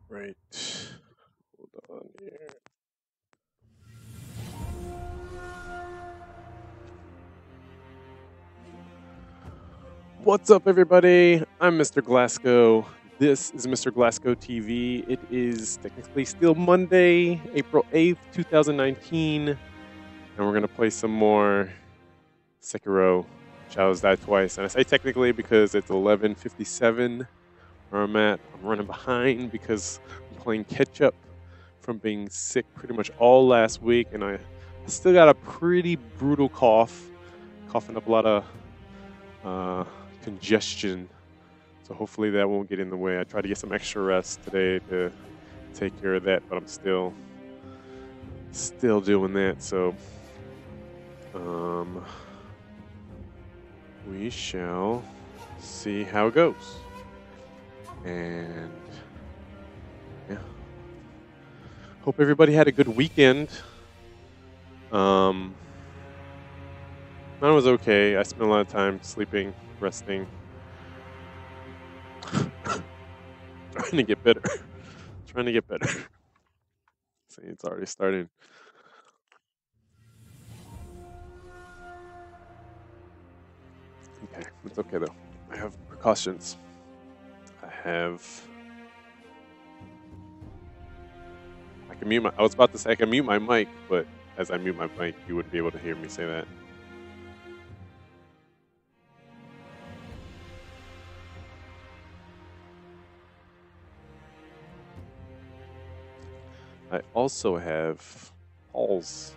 Right. Hold on here. What's up, everybody? I'm MrGlasco. This is MrGlasco TV. It is technically still Monday, April 8th, 2019. And we're going to play some more Sekiro, Shadows Die Twice. And I say technically because it's 11:57 where I'm at. I'm running behind because I'm playing catch up from being sick pretty much all last week. And I still got a pretty brutal cough, coughing up a lot of congestion. So hopefully that won't get in the way. I tried to get some extra rest today to take care of that, but I'm still doing that. So we shall see how it goes. And yeah, hope everybody had a good weekend. Mine was okay. I spent a lot of time sleeping, resting, trying to get better. Trying to get better. See, it's already starting. Okay, it's okay though. I have precautions. I can mute my. I was about to say I can mute my mic, but as I mute my mic, you wouldn't be able to hear me say that. I also have Hall's,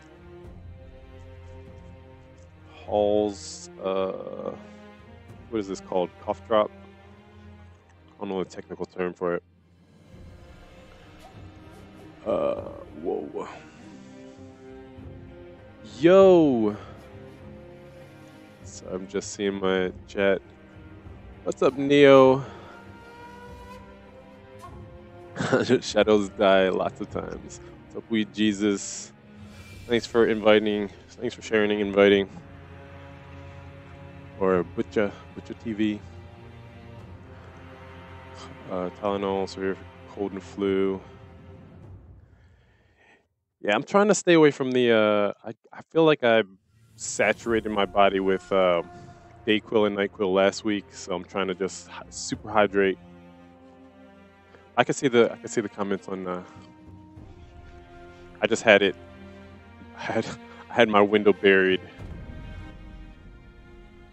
what is this called? Cough drop? I don't know the technical term for it. Whoa. Yo! So I'm just seeing my chat. What's up, Neo? Shadows die lots of times. What's up, Weed Jesus? Thanks for inviting. Thanks for sharing and inviting. Or Butcha TV. Tylenol, severe cold and flu. Yeah, I'm trying to stay away from the. I feel like I saturated my body with Dayquil and NyQuil last week, so I'm trying to just super hydrate. I can see the comments on. I just had it. I had my window buried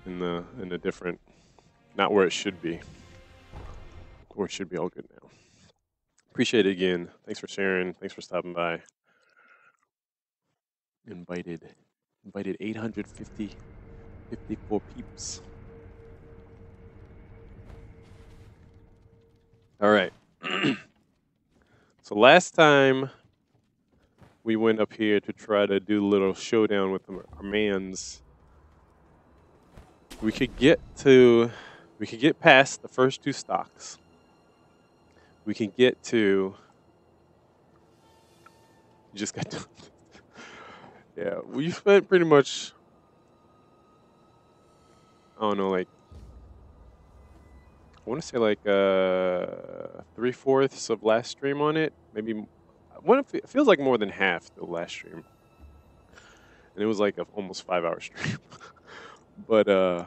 in the different, not where it should be. Where it should be all good now. Appreciate it again. Thanks for sharing. Thanks for stopping by. Invited 854 peeps. All right. So last time we went up here to try to do a little showdown with our mans. We could get past the first two stocks. We can get to. Just got to. Yeah, we spent pretty much. I don't know, like. I want to say like 3/4 of last stream on it. Maybe. It feels like more than half the last stream. And it was like an almost 5-hour stream. But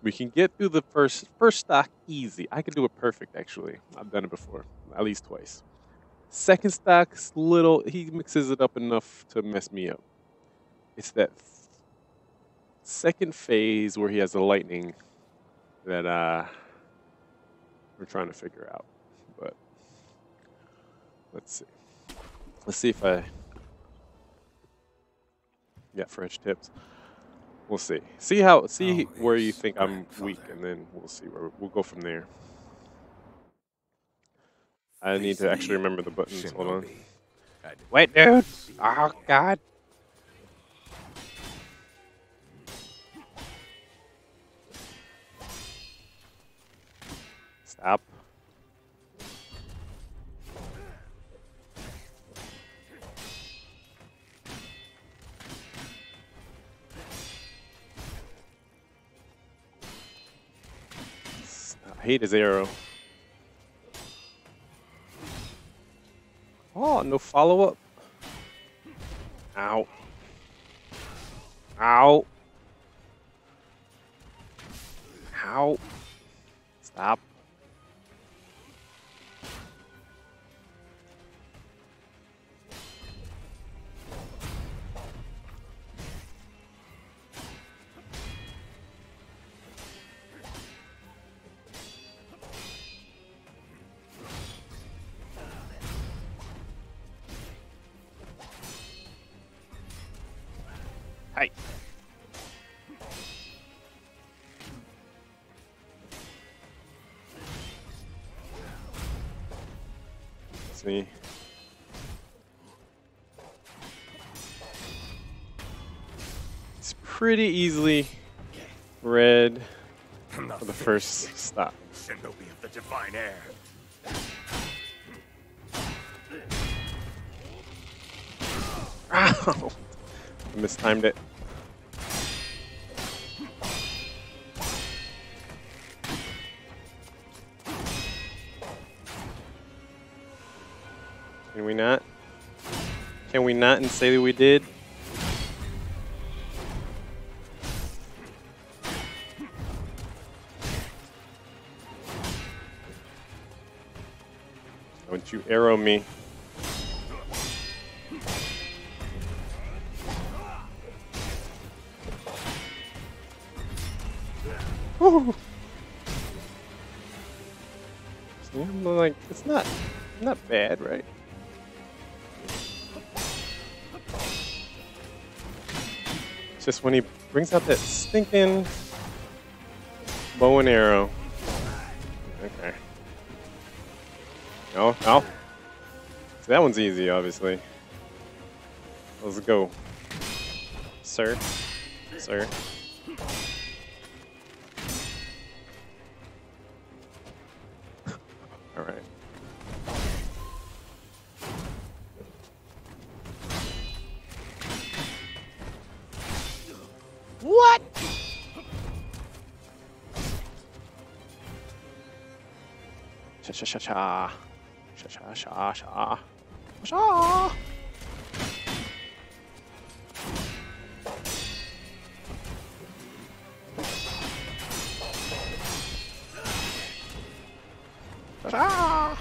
we can get through the first stock easy. I can do it perfect, actually. I've done it before, at least twice. Second stock's little, he mixes it up enough to mess me up. It's that second phase where he has the lightning that we're trying to figure out. But let's see. Let's see if I got fresh tips. We'll see. See where you think I'm weak, and then we'll see where we'll go from there. I need to actually remember the buttons. Hold on. Wait, dude. Oh, God. Stop. I hate his arrow. Oh, no follow-up. Ow. Ow. Ow. Stop. Hi. See. It's pretty easily read for the first stop. Shinobi of the divine air. Ow! I mistimed it. Can we not? Can we not and say that we did? Don't you arrow me. Woo. See, I'm like, it's not bad, right? It's just when he brings out that stinking bow and arrow. Okay. No, no. So that one's easy, obviously. Let's go. Sir. Sir. All right. What? Cha cha cha cha. Cha cha cha cha. Cha. Cha.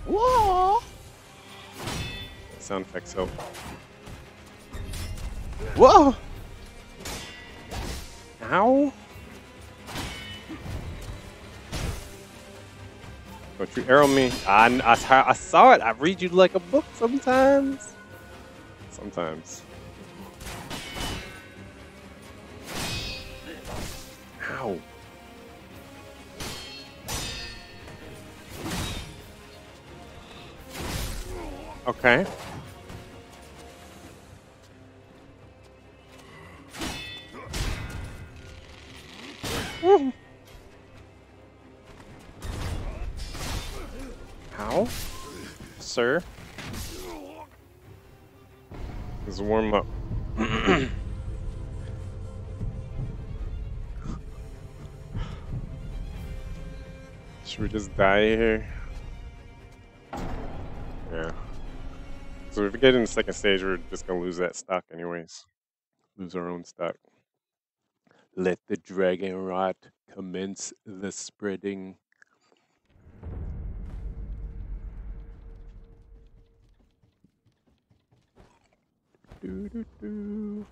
Whoa. Sound effects help. Whoa! Ow! Don't you arrow me. I saw it. I read you like a book sometimes. Sometimes. Ow. Okay. How? Sir? Let's warm up. Should we just die here? Yeah. So if we get in the second stage, we're just gonna lose that stock anyways. Lose our own stock. Let the dragonrot commence the spreading. Do do do.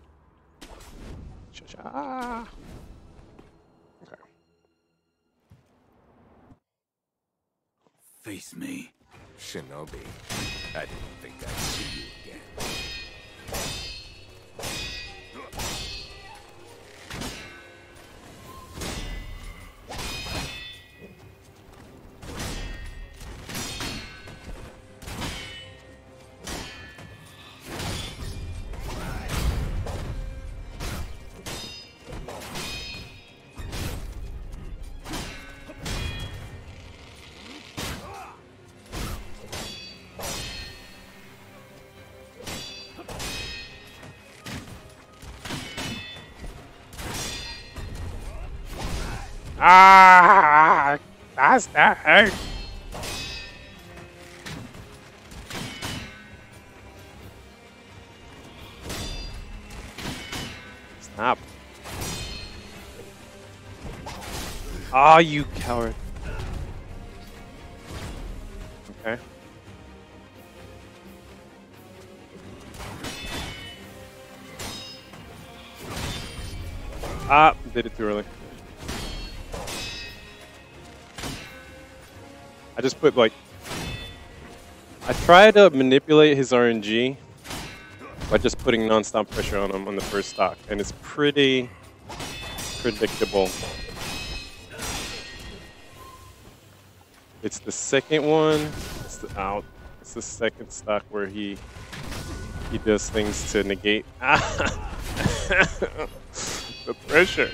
Cha cha. Okay. Face me, Shinobi. I didn't think I'd see you again. Ah, that's that. Stop. Ah, you coward. Okay. Ah, did it too early. I just put like... I tried to manipulate his RNG by just putting non-stop pressure on him on the first stock, and it's pretty predictable. It's the second one. It's the second stock where he does things to negate the pressure.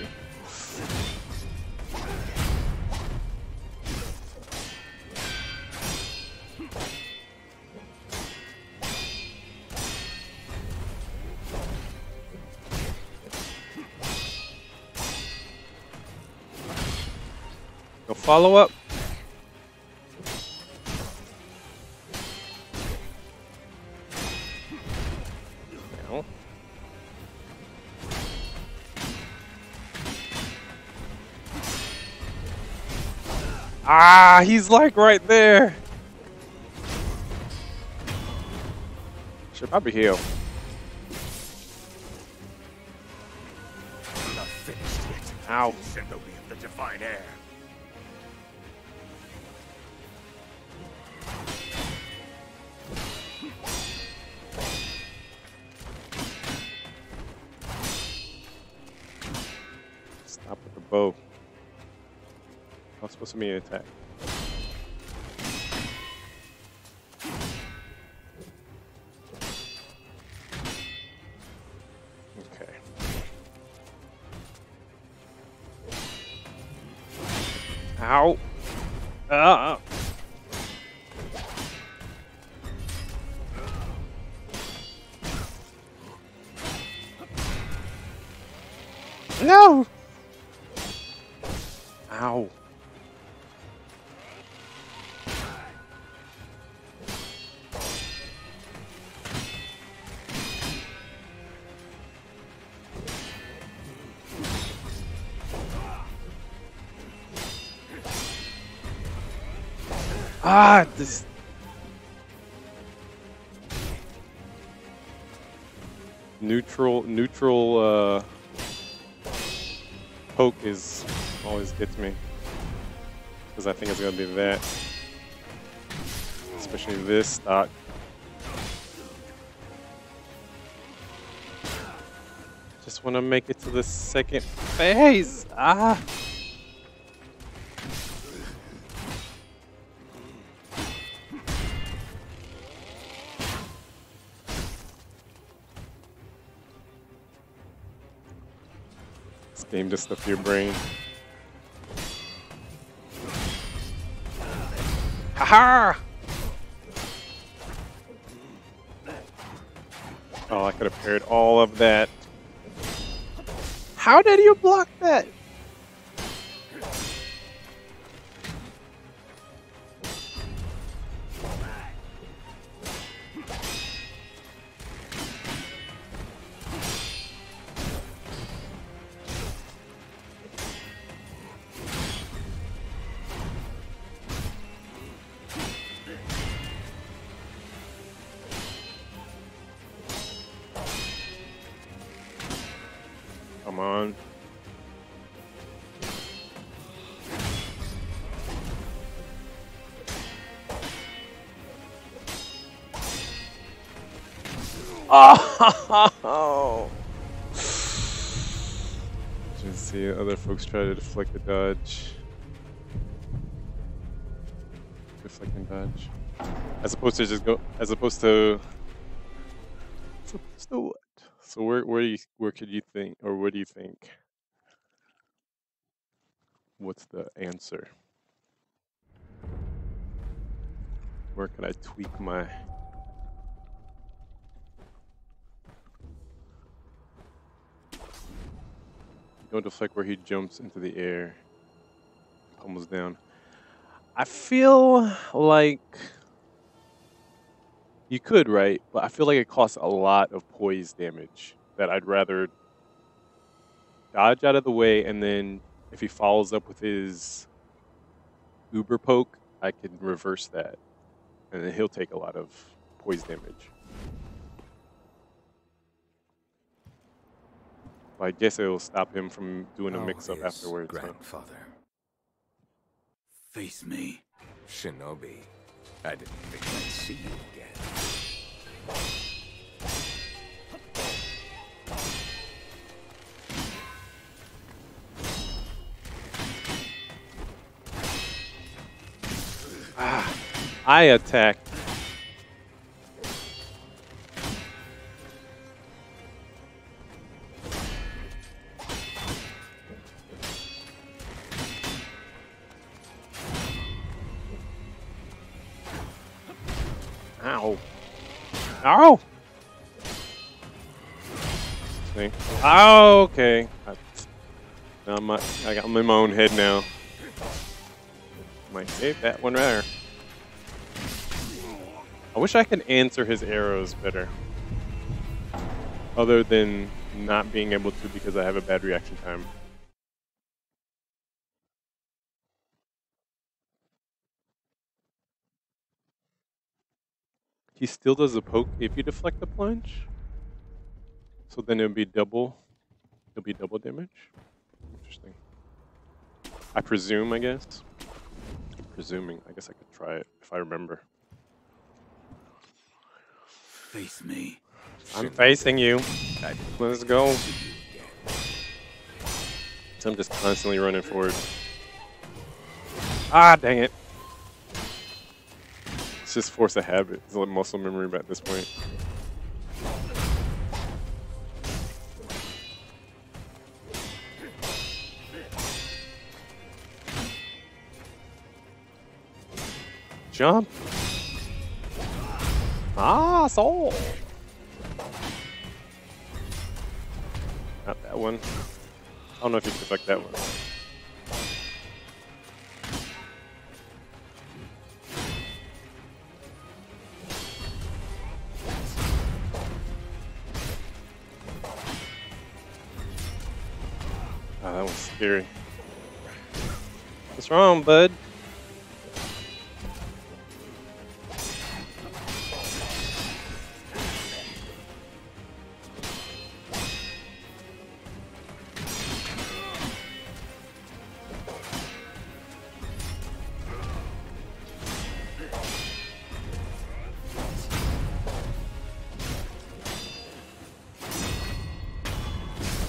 No follow up. No. Ah, he's like right there. Should probably heal. Not finished yet. Ow. Shinobi of the divine air. Stop with the bow. Not supposed to be an attack. Okay. Ow. Ah. No. Ow. Ah, this. Neutral poke is always gets me. Because I think it's gonna be that. Especially this stock. Just wanna make it to the second phase. Ah. This game just stuff your brain. Haha! Oh, I could have parried all of that. How did you block that? Come on. Oh! Just see other folks try to deflect the dodge. Deflect and dodge. As opposed to just go. As opposed to what? So where could you think, or what do you think? What's the answer? Where can I tweak my? Don't deflect where he jumps into the air. almost down. I feel like you could, right? But I feel like it costs a lot of poise damage that I'd rather dodge out of the way, and then if he follows up with his uber poke, I can reverse that, and then he'll take a lot of poise damage. I guess it'll stop him from doing a mix-up afterwards. Grandfather. Face me. Shinobi, I didn't think I'd see you again. I attack. Ow. Ow! See? Oh, okay. Now I got my own head now. Might save that one there. I wish I could answer his arrows better. Other than not being able to because I have a bad reaction time. He still does a poke if you deflect the plunge. So then it'll be double damage. Interesting. I presume, I guess. Presuming, I guess I could try it if I remember. Face me. I'm facing you. Let's go. So I'm just constantly running forward. Ah, dang it. It's just force of habit. It's like muscle memory at this point. Jump. Ah, soul. Not that one. I don't know if you can affect that one. Ah, that was scary. What's wrong, bud?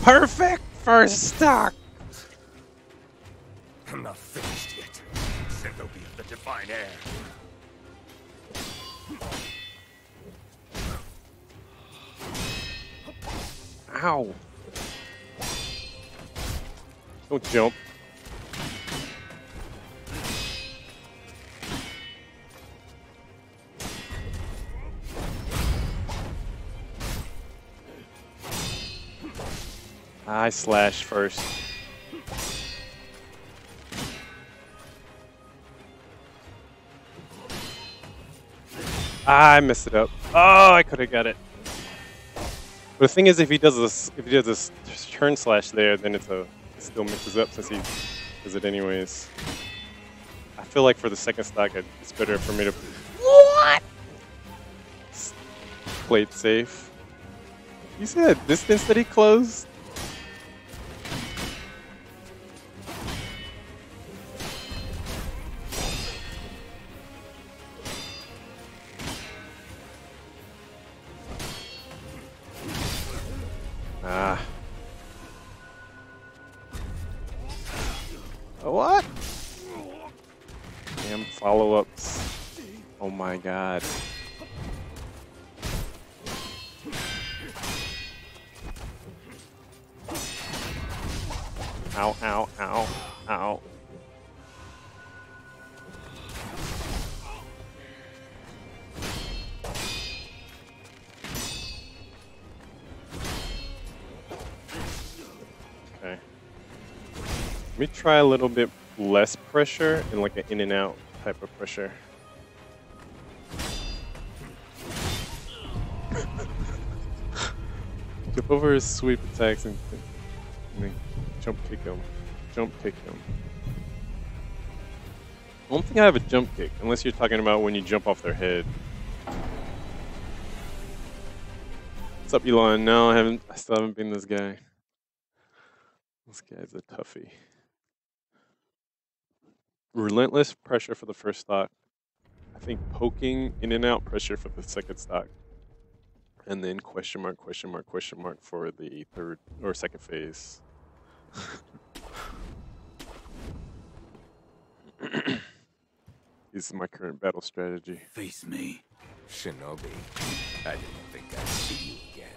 Perfect first stock. I'm not finished yet. Shinobi of the divine air. Ow. Don't jump. I slash first. I messed it up. Oh, I could have got it. But the thing is, if he does this turn slash there, then it still mixes up since he does it anyways. I feel like for the second stock, it's better for me to play it safe. You see that distance that he closed? Ah. What? Damn follow-ups. Oh my god. Ow, ow, ow, ow. Okay. Let me try a little bit less pressure and like an in and out type of pressure. Jump over his sweep attacks and then jump kick him. Jump kick him. I don't think I have a jump kick, unless you're talking about when you jump off their head. What's up, Elon? No, I still haven't been this guy. This guy's a toughie. Relentless pressure for the first stock. I think poking in and out pressure for the second stock. And then question mark for the third or second phase. This is my current battle strategy. Face me. Shinobi, I didn't think I'd see you again.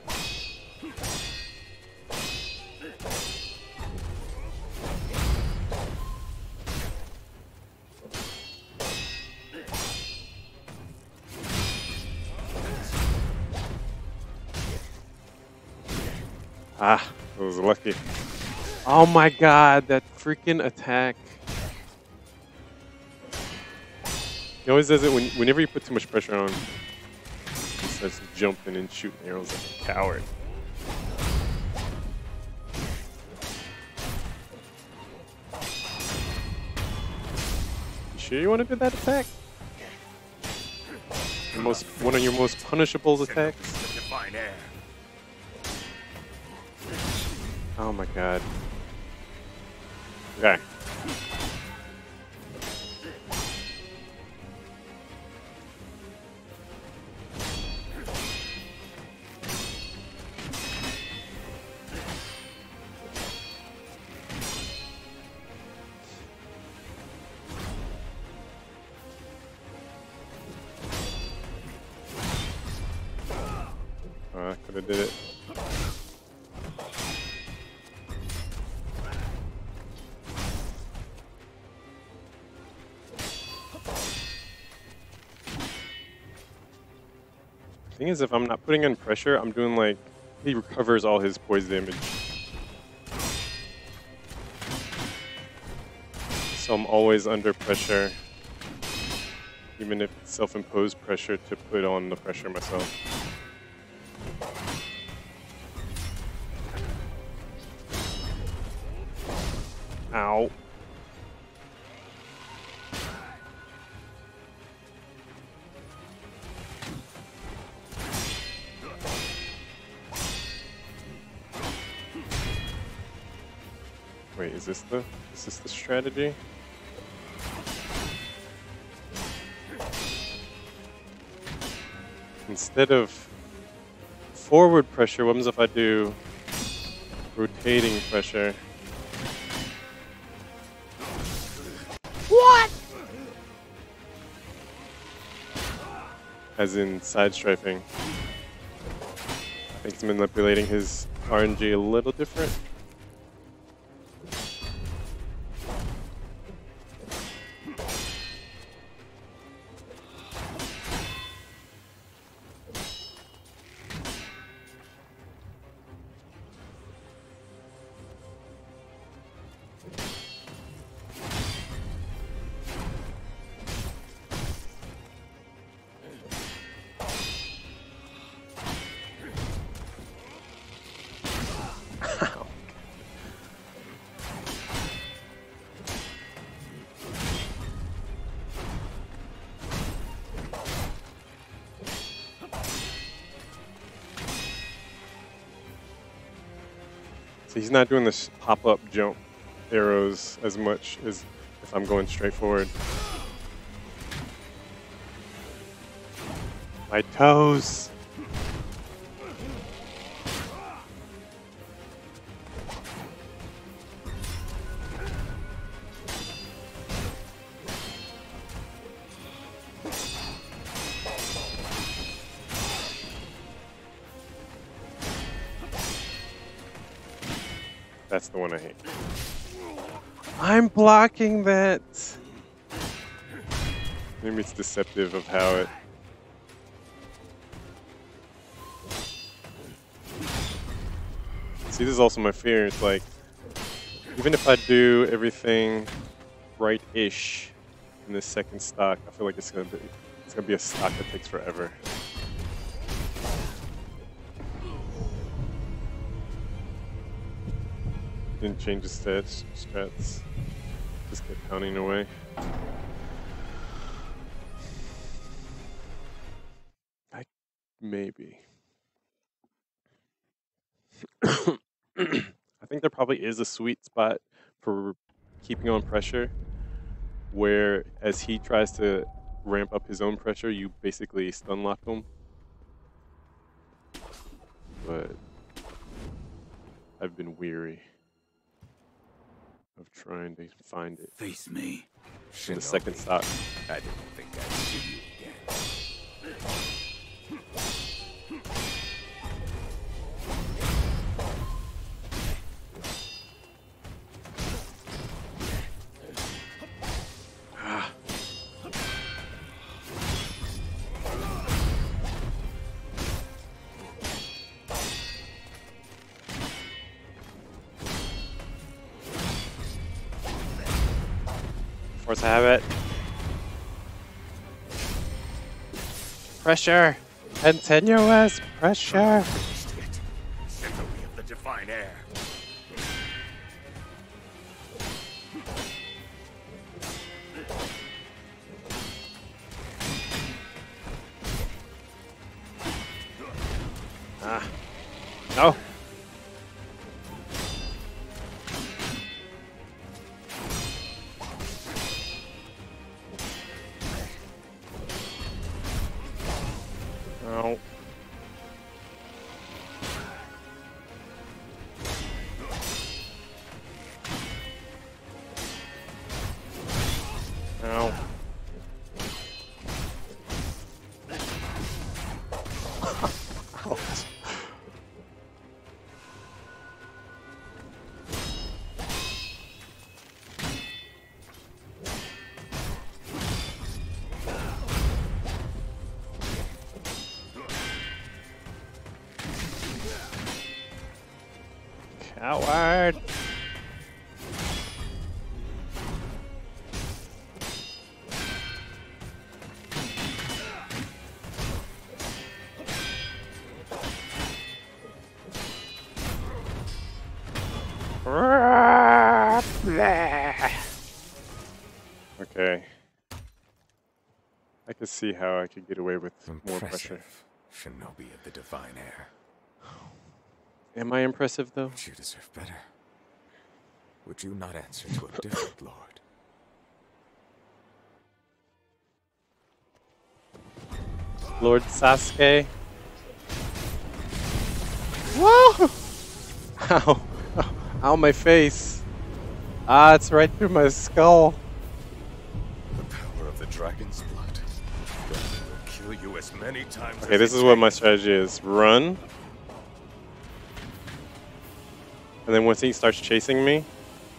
Ah, I was lucky. Oh my god, that freaking attack. He always does it whenever you put too much pressure on. He starts jumping and shooting arrows like a coward. You sure you want to do that attack? One of your most punishable attacks? Divine air. Oh my god. Okay. I could have did it. Thing is, if I'm not putting in pressure, I'm doing like, he recovers all his poise damage. So I'm always under pressure, even if it's self-imposed pressure to put on the pressure myself. Ow. Wait, is this the strategy? Instead of forward pressure, what happens if I do rotating pressure? What? As in side strafing. I think it's manipulating his RNG a little different. So he's not doing this pop-up jump arrows as much as if I'm going straight forward. My toes! That's the one I hate. I'm blocking that! Maybe it's deceptive of how it... See, this is also my fear. It's like, even if I do everything right-ish in this second stock. I feel like it's gonna be a stock that takes forever. Didn't change the strats. Just kept pounding away. Maybe. I think there probably is a sweet spot for keeping on pressure, where as he tries to ramp up his own pressure, you basically stun lock him. But I've been weary of trying to find it. Face me. In the second stock. I didn't think I'd see you again. Force habit. Pressure. Continuous pressure. Finished it. Shinobi of the divine air. No. No. No. Ouch. Coward. Okay. I could see how I could get away with more pressure. Impressive, Shinobi of the divine air. Am I impressive though? You deserve better. Would you not answer to a different lord? Lord Sasuke. Whoa! Ow. Ow, my face. Ah, it's right through my skull. The power of the dragon's blood. Dragon will kill you as many times Okay, as this it is what my takes. strategy is. Run. And then once he starts chasing me,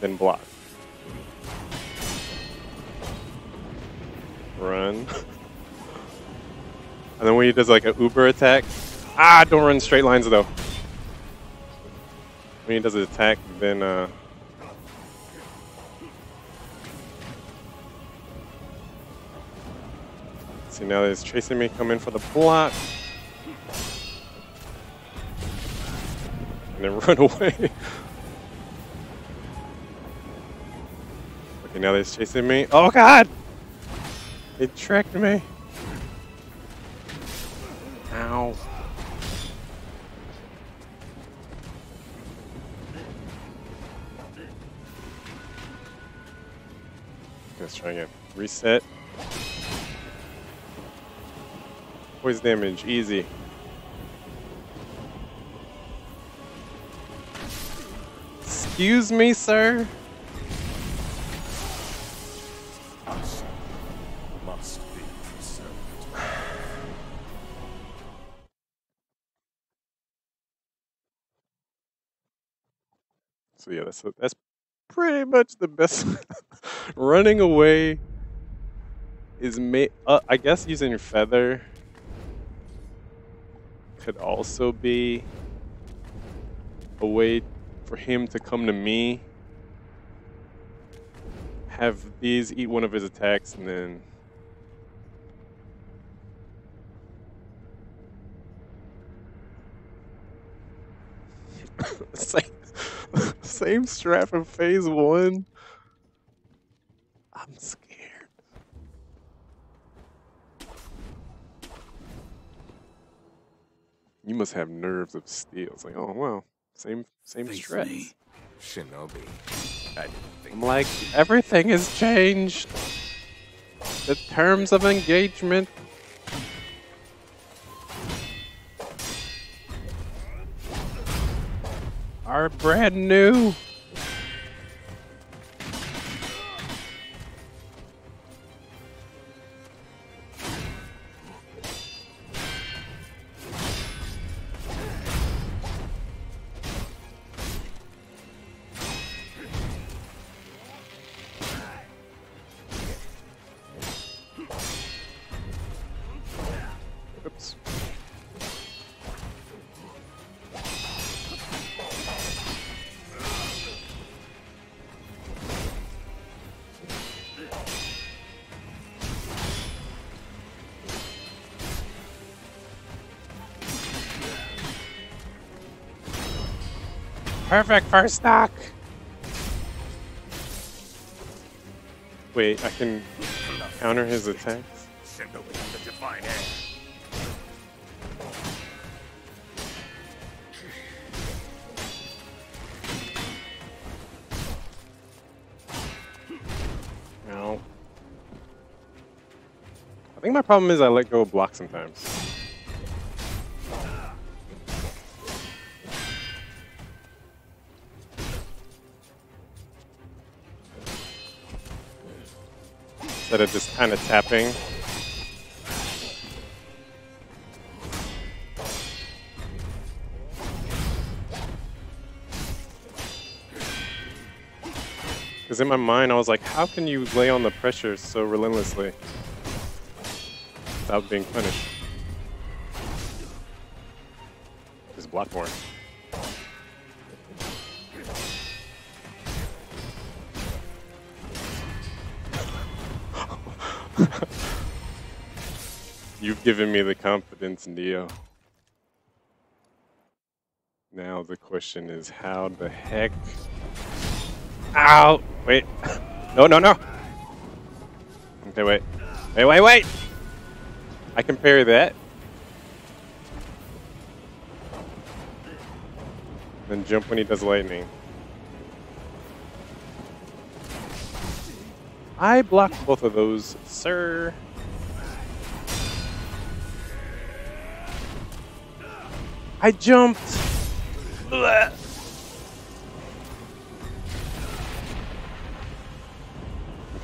then block. Run. And then when he does like an Uber attack, don't run straight lines though. When he does an attack, then see, now that he's chasing me, come in for the block. And then run away. Okay, now that he's chasing me. Oh god! He tricked me. Ow. Let's try again. Reset. Poison damage, easy. Excuse me, sir? Must be preserved. So yeah, that's pretty much the best. Running away is I guess using your feather could also be a way for him to come to me. have these eat one of his attacks, and then same, same strat from phase one. I'm scared. You must have nerves of steel. It's like, oh wow, same Face strats. me. Shinobi. I didn't think. I'm like, everything has changed. The terms of engagement. Are brand new. Oops. Perfect first knock. Wait, I can counter his attacks? Shinobi of the divine air. No. I think my problem is I let go of block sometimes. Instead of just kind of tapping. Because in my mind, I was like, how can you lay on the pressure so relentlessly without being punished? Just block more. You've given me the confidence, Neo. Now the question is, how the heck? Ow! Wait. No, no, no! Okay, wait. Wait, wait, wait! I can parry that. Then jump when he does lightning. I blocked both of those, sir. I jumped! Ugh.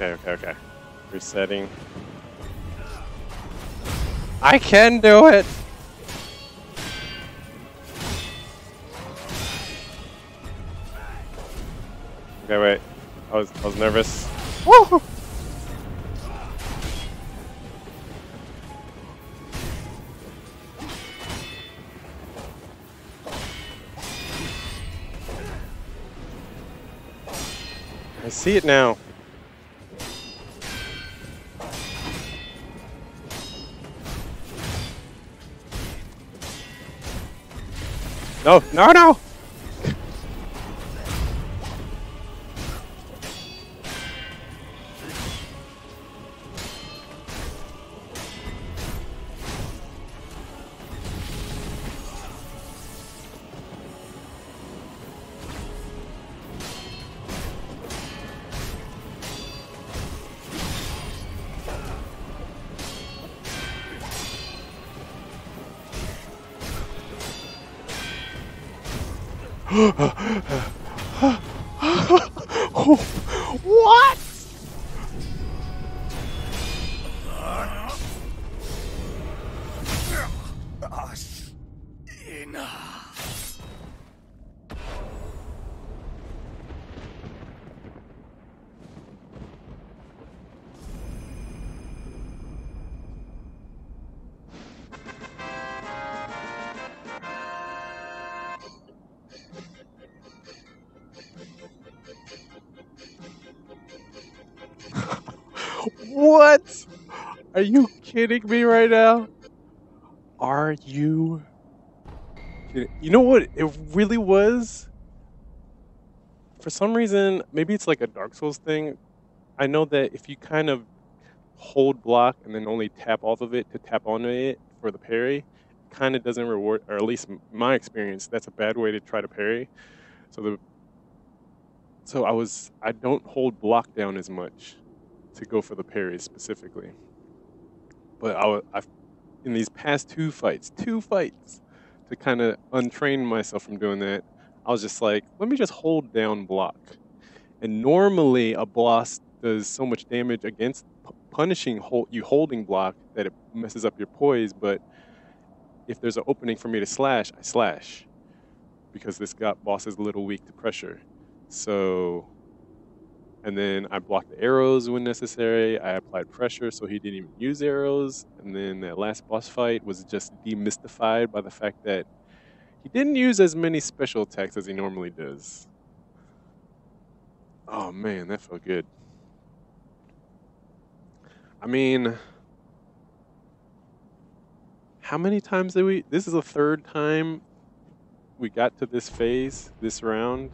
Okay. Resetting. I can do it! Okay, wait. I was nervous. Woo! I see it now. No, no, no! What? Enough. What? Are you kidding me right now? Are you kidding? You know what it really was? For some reason, maybe it's like a Dark Souls thing. I know that if you kind of hold block and then only tap off of it to tap onto it for the parry, it kind of doesn't reward, or at least my experience, that's a bad way to try to parry. So I don't hold block down as much to go for the parry specifically. But I've in these past two fights, to kind of untrain myself from doing that, I was just like, let me just hold down block. And normally a boss does so much damage against punishing you holding block that it messes up your poise. But if there's an opening for me to slash, I slash because boss is a little weak to pressure. So, and then I blocked the arrows when necessary. I applied pressure so he didn't even use arrows. And then that last boss fight was just demystified by the fact that he didn't use as many special attacks as he normally does. Oh man, that felt good. I mean, how many times did we? This is the third time we got to this phase, this round.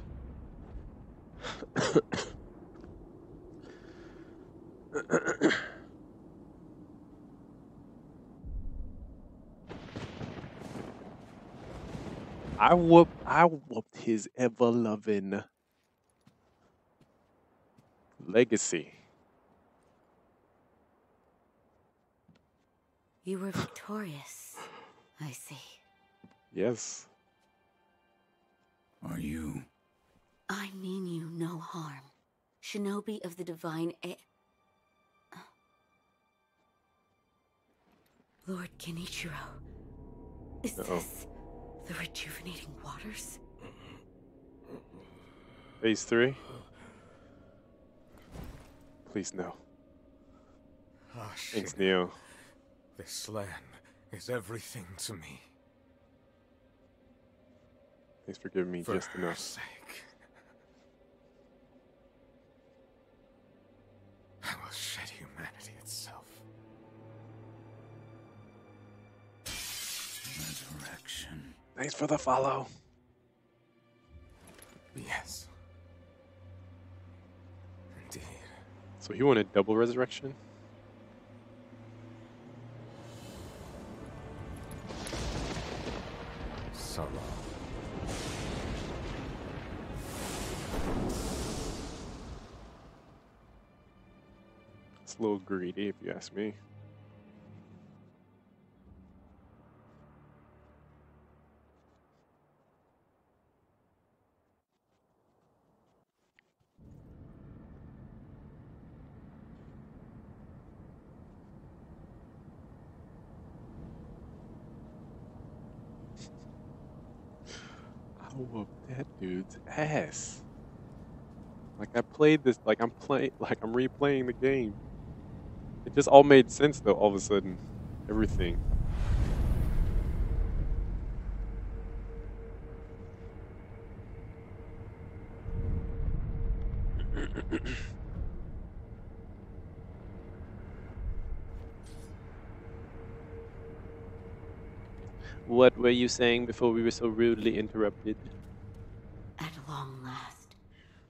I whooped his ever loving legacy. You were victorious, I see. Yes. Are you? I mean you no harm. Shinobi of the divine Lord Kenichiro, is this the rejuvenating waters? Phase 3? Please no. Thanks, Neo. This land is everything to me. Thanks for giving me For just her enough. sake. I will shed humanity itself. Resurrection. Thanks for the follow. Yes. Indeed. So he wanted double resurrection? So long. It's a little greedy if you ask me. I whooped that dude's ass. Like I played this, like I'm replaying the game. It just all made sense though, all of a sudden. Everything. What were you saying before we were so rudely interrupted? At long last,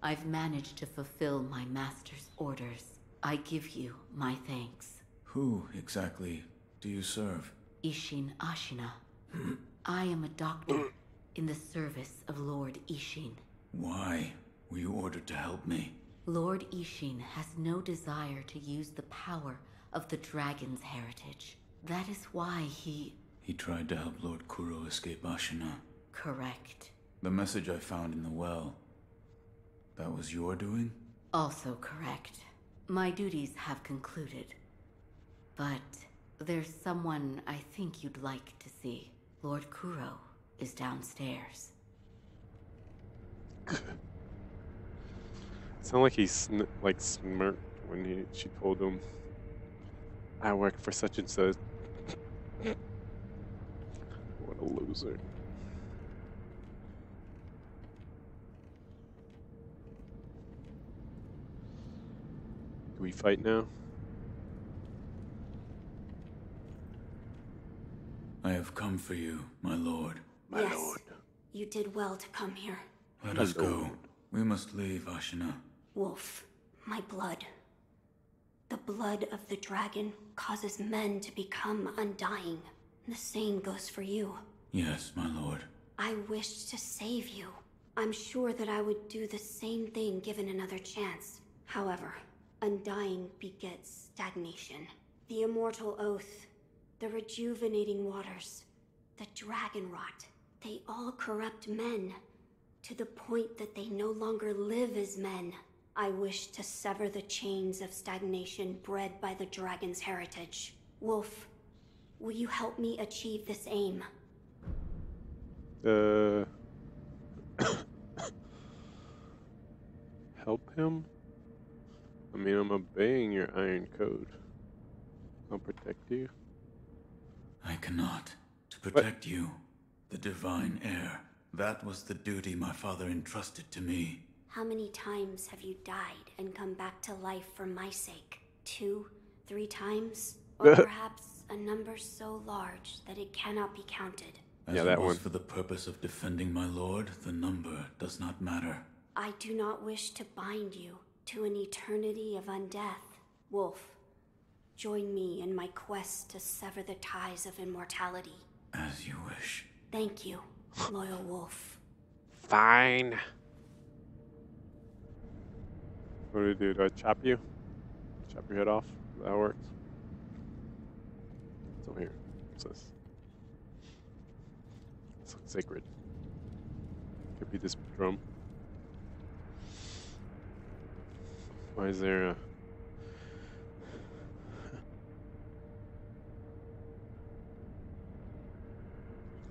I've managed to fulfill my master's orders. I give you my thanks. Who exactly do you serve? Ishin Ashina. I am a doctor in the service of Lord Ishin. Why were you ordered to help me? Lord Ishin has no desire to use the power of the dragon's heritage. That is why he... He tried to help Lord Kuro escape Ashina. Correct. The message I found in the well, that was your doing? Also correct. My duties have concluded. But there's someone I think you'd like to see. Lord Kuro is downstairs. Sound like he smirked when she told him, "I work for such and such." What a loser. Do we fight now? I have come for you, my lord. My Yes. lord. You did well to come here. Let My us go. lord. We must leave Ashina. Wolf, my blood. The blood of the dragon causes men to become undying. The same goes for you. Yes, my lord. I wished to save you. I'm sure that I would do the same thing given another chance. However, undying begets stagnation. The immortal oath, the rejuvenating waters, the dragonrot, they all corrupt men to the point that they no longer live as men. I wish to sever the chains of stagnation bred by the dragon's heritage. Wolf, will you help me achieve this aim? Help him? I mean, I'm obeying your iron code. I'll protect you. I cannot. To protect you, the divine heir. That was the duty my father entrusted to me. How many times have you died and come back to life for my sake? 2, 3 times? Or perhaps a number so large that it cannot be counted? As Yeah, that it was one. for the purpose of defending my lord, the number does not matter. I do not wish to bind you to an eternity of undeath. Wolf, join me in my quest to sever the ties of immortality. As you wish. Thank you, loyal wolf. Fine. What do I do? Do I chop you? Chop your head off? Is that how it works? It's over here. What's this? This looks sacred. Could be this drum. Why is there a...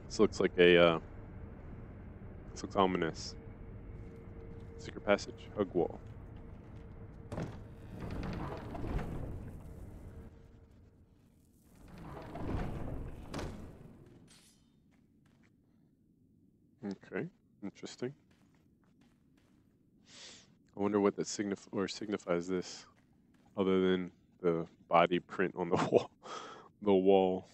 This looks like a, this looks ominous. Secret passage, hug wall. Okay, interesting. I wonder what that signifies this, other than the body print on the wall. The wall.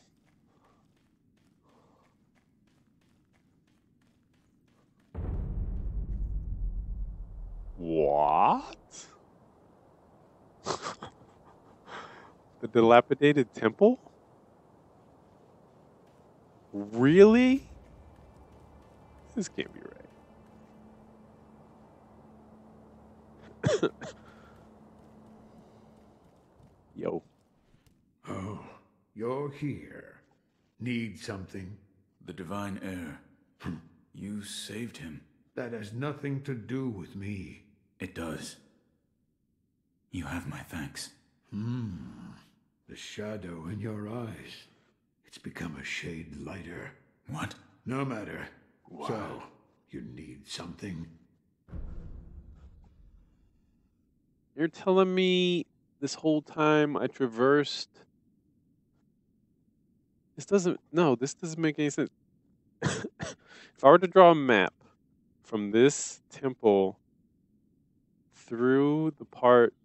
What? The dilapidated temple? Really? This can't be right. Yo. Oh, you're here. Need something? The divine heir. You saved him. That has nothing to do with me. It does. You have my thanks. The shadow in your eyes. It's become a shade lighter. What? No matter. So, you need something? You're telling me this whole time I traversed... This doesn't make any sense. If I were to draw a map from this temple through the part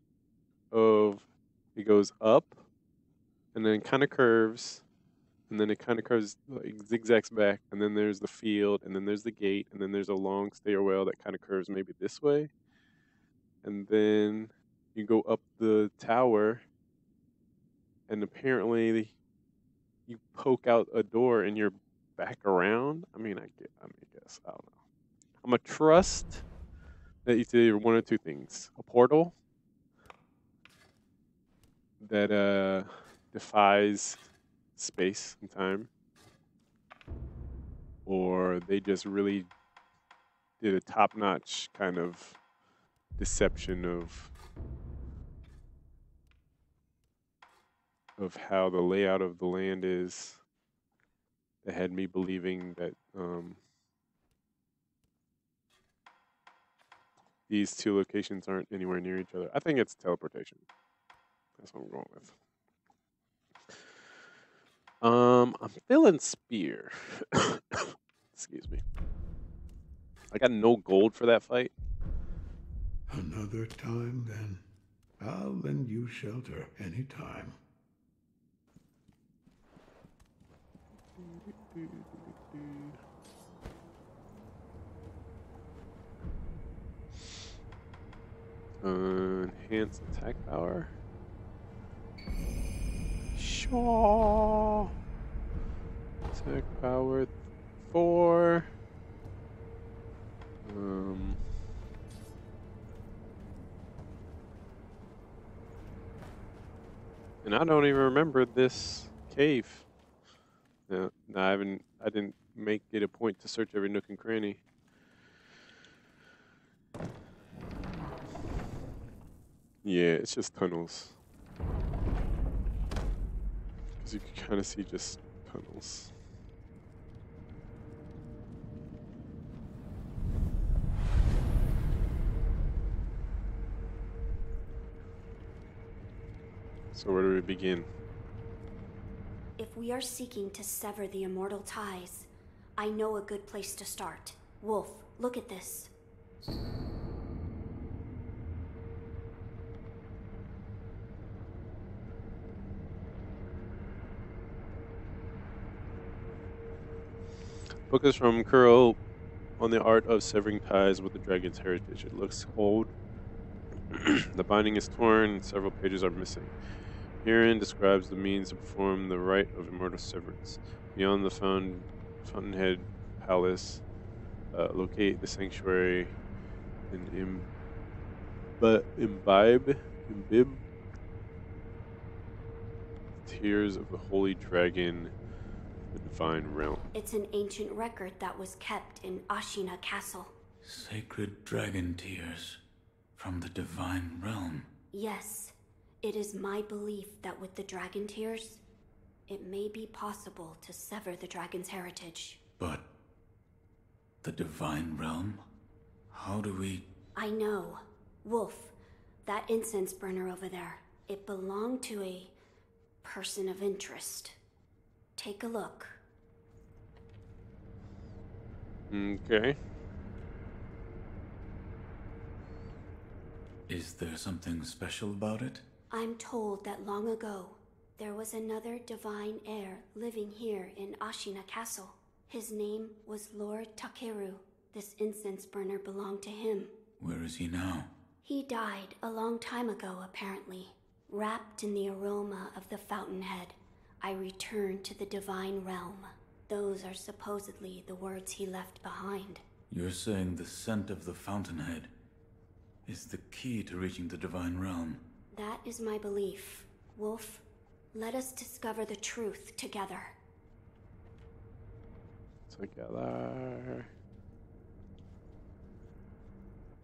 of it goes up and then kind of curves and then it kind of curves, like zigzags back, and then there's the field, and then there's the gate, and then there's a long stairwell that kind of curves maybe this way, and then you go up the tower, and apparently you poke out a door and you're back around. I guess I don't know. I'm gonna trust that it's either one or two things: a portal that defies space and time, or they just really did a top-notch kind of deception of how the layout of the land is, that had me believing that these two locations aren't anywhere near each other. I think it's teleportation. That's what I'm going with. I'm feeling spear. Excuse me. I got no gold for that fight. Another time, then. I'll lend you shelter anytime. Enhance attack power. Shaw. Attack power 4. And I don't even remember this cave. No, I didn't make it a point to search every nook and cranny. Yeah, it's just tunnels. Because you can kind of see just tunnels. So where do we begin? If we are seeking to sever the immortal ties, I know a good place to start. Wolf, look at this. Book is from Kuro on the art of severing ties with the dragon's heritage. It looks old. The binding is torn and several pages are missing. Herein describes the means to perform the rite of immortal severance. Beyond the Fountainhead Palace, locate the sanctuary and imbibe tears of the holy dragon, the divine realm. It's an ancient record that was kept in Ashina Castle. Sacred dragon tears from the divine realm. Yes, it is my belief that with the dragon tears, it may be possible to sever the dragon's heritage. But the divine realm? How do we... I know. Wolf, that incense burner over there, it belonged to a person of interest. Take a look. Okay. Is there something special about it? I'm told that long ago, there was another divine heir living here in Ashina Castle. His name was Lord Takeru. This incense burner belonged to him. Where is he now? He died a long time ago, apparently. Wrapped in the aroma of the Fountainhead, I returned to the divine realm. Those are supposedly the words he left behind. You're saying the scent of the Fountainhead is the key to reaching the divine realm? That is my belief. Wolf, let us discover the truth together. Together.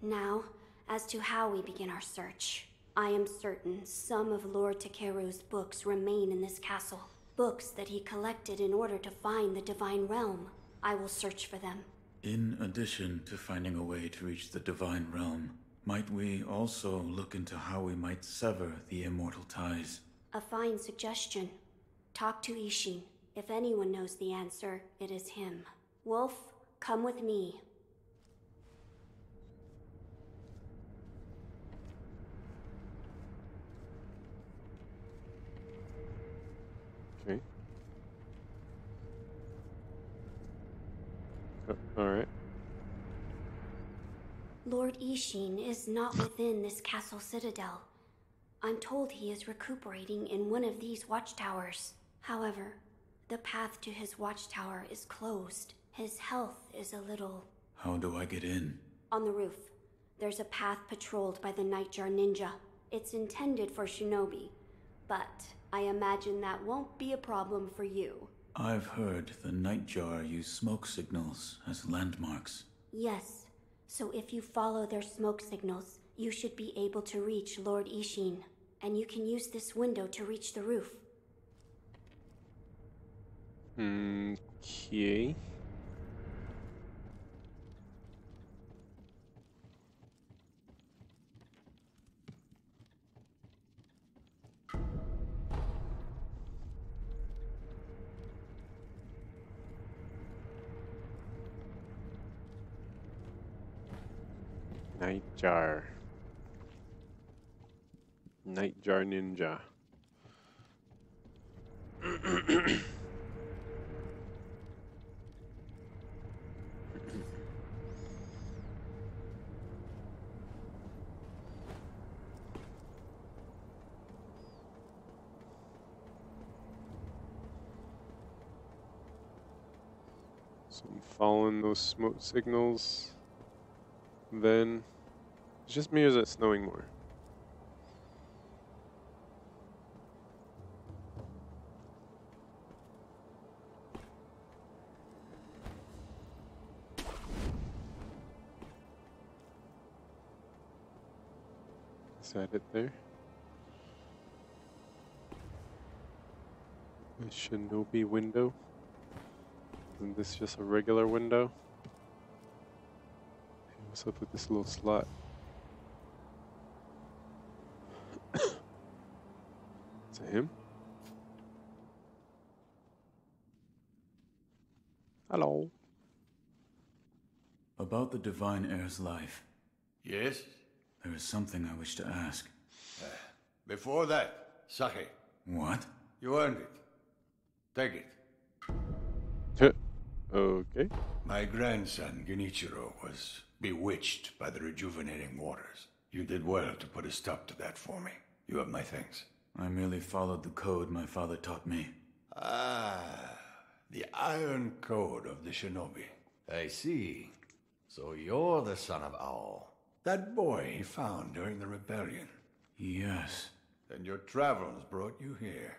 Now, as to how we begin our search. I am certain some of Lord Takeru's books remain in this castle. Books that he collected in order to find the divine realm. I will search for them. In addition to finding a way to reach the divine realm, might we also look into how we might sever the immortal ties? A fine suggestion. Talk to Ishin. If anyone knows the answer, it is him. Wolf, come with me. Okay. Alright. Lord Ishin is not within this castle citadel. I'm told he is recuperating in one of these watchtowers. However, the path to his watchtower is closed. His health is a little... How do I get in? On the roof, there's a path patrolled by the Nightjar Ninja. It's intended for shinobi, but I imagine that won't be a problem for you. I've heard the Nightjar use smoke signals as landmarks. Yes, so if you follow their smoke signals, you should be able to reach Lord Ishin, and you can use this window to reach the roof. Okay. Nightjar. Nightjar Ninja. So I'm following those smoke signals. Then, it's just me or is it snowing more? Is that it there? A shinobi window? Isn't this just a regular window? Hey, what's up with this little slot? Is it him? Hello. About the Divine Heir's life, Yes? there is something I wish to ask. Before that, sake. What? You earned it. Take it. Okay. My grandson, Genichiro, was bewitched by the rejuvenating waters. You did well to put a stop to that for me. You have my thanks. I merely followed the code my father taught me. Ah, the Iron Code of the Shinobi. I see. So you're the son of Owl. That boy he found during the rebellion. Yes. And your travels brought you here.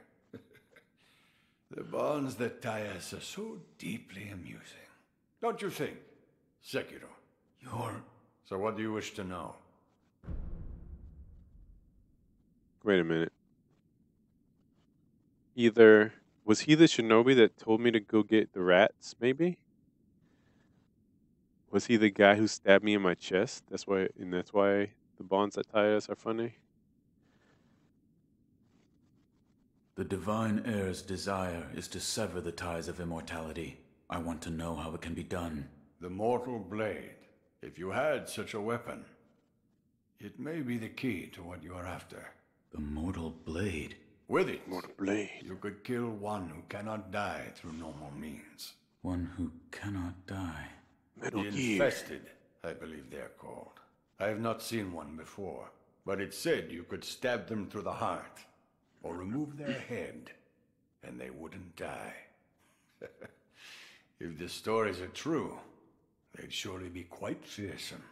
The bonds that tie us are so deeply amusing. Don't you think, Sekiro? So what do you wish to know? Wait a minute. Either was he the shinobi that told me to go get the rats, maybe? Was he the guy who stabbed me in my chest? That's why the bonds that tie us are funny. The Divine Heir's desire is to sever the ties of immortality. I want to know how it can be done. The Mortal Blade. If you had such a weapon, it may be the key to what you are after. The Mortal Blade? With it, Mortal blade. you could kill one who cannot die through normal means. One who cannot die. Metal The Gear. Infested, I believe they're called. I have not seen one before, but it said you could stab them through the heart, or remove their head, and they wouldn't die. If the stories are true, they'd surely be quite fearsome.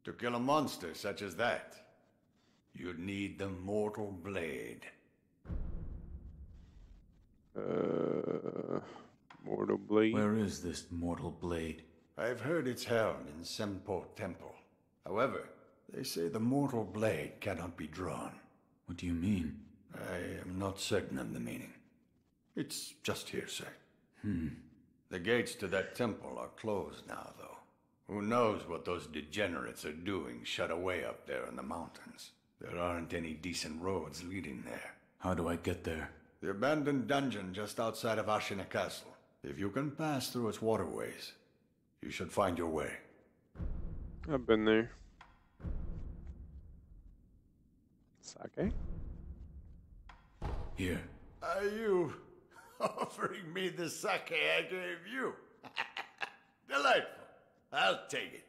To kill a monster such as that, you'd need the Mortal Blade. Mortal blade. Where is this Mortal Blade? I've heard it's held in Senpo Temple. However, they say the Mortal Blade cannot be drawn. What do you mean? I am not certain of the meaning. It's just hearsay. The gates to that temple are closed now, though. Who knows what those degenerates are doing shut away up there in the mountains. There aren't any decent roads leading there. How do I get there? The abandoned dungeon just outside of Ashina Castle. If you can pass through its waterways, you should find your way. I've been there. Sake? Here. Are you offering me the sake I gave you? Delightful. I'll take it.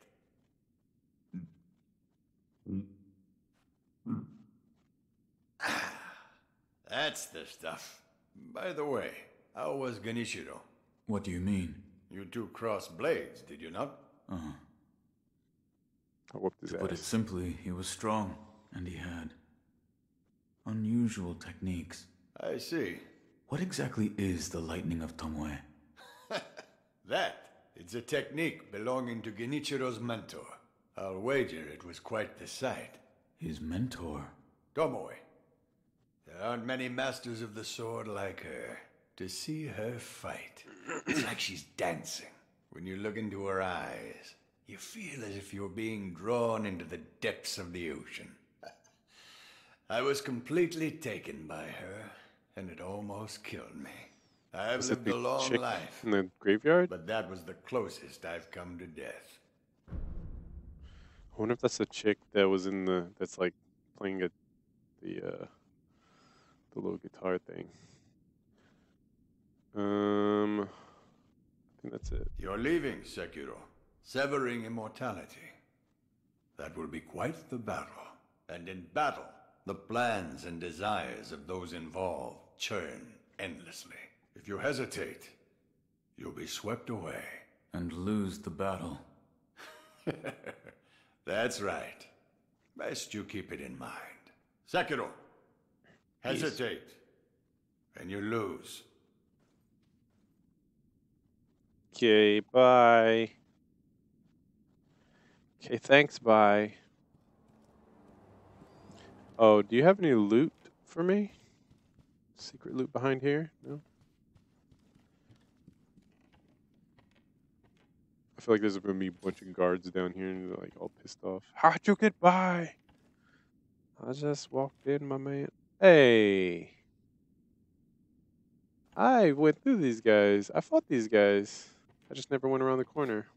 That's the stuff. By the way, how was Genichiro? What do you mean? You two crossed blades, did you not? Uh-huh. I whooped his To put it ass. simply, he was strong, and he had unusual techniques. I see. What exactly is the Lightning of Tomoe? It's a technique belonging to Genichiro's mentor. I'll wager it was quite the sight. His mentor? Tomoe. There aren't many masters of the sword like her. To see her fight, it's like she's dancing. When you look into her eyes, you feel as if you're being drawn into the depths of the ocean. I was completely taken by her, and it almost killed me. I've Was it lived a the long chick life, in the graveyard? but that was the closest I've come to death. I wonder if that's the chick that was in that's like playing the little guitar thing. I think that's it. You're leaving, Sekiro. Severing immortality. That will be quite the battle. And in battle, the plans and desires of those involved churn endlessly. If you hesitate, you'll be swept away. And lose the battle. That's right. Best you keep it in mind. Sekiro, hesitate, and you lose. Okay, bye. Okay, thanks, bye. Oh, do you have any loot for me? Secret loot behind here? No? I feel like there's gonna be a bunch of guards down here and they're like all pissed off. How'd you get by? I just walked in, my man. Hey! I went through these guys. I fought these guys. I just never went around the corner.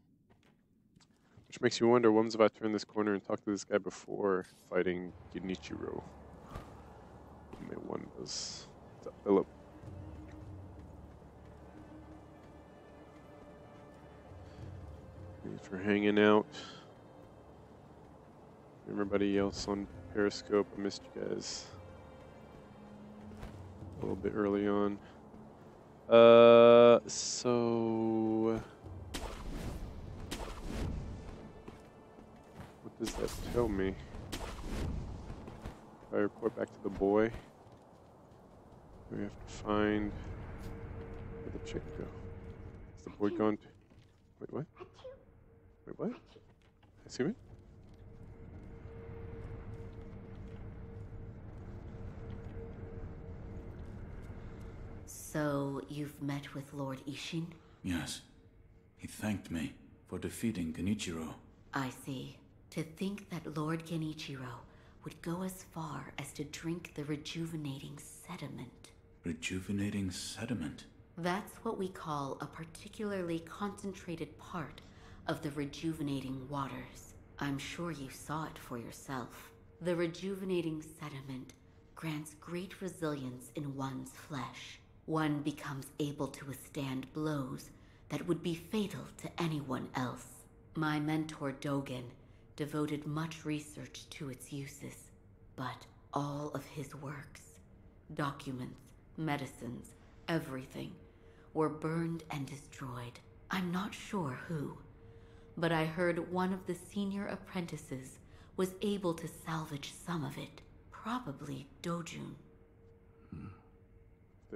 Which makes you wonder, when was if I turn this corner and talk to this guy before fighting Genichiro? When was... What's up, Philip? Thanks for hanging out. Everybody else on Periscope, I missed you guys a little bit early on. So... What does that tell me? If I report back to the boy, we have to find where the chick go. Is the boy gone to... Wait, what? Wait, what? Excuse me? So, you've met with Lord Ishin? Yes. He thanked me for defeating Genichiro. I see. To think that Lord Genichiro would go as far as to drink the rejuvenating sediment. Rejuvenating sediment? That's what we call a particularly concentrated part of the rejuvenating waters. I'm sure you saw it for yourself. The rejuvenating sediment grants great resilience in one's flesh. One becomes able to withstand blows that would be fatal to anyone else. My mentor Dogen devoted much research to its uses, but all of his works, documents, medicines, everything, were burned and destroyed. I'm not sure who, but I heard one of the senior apprentices was able to salvage some of it. Probably Dojun.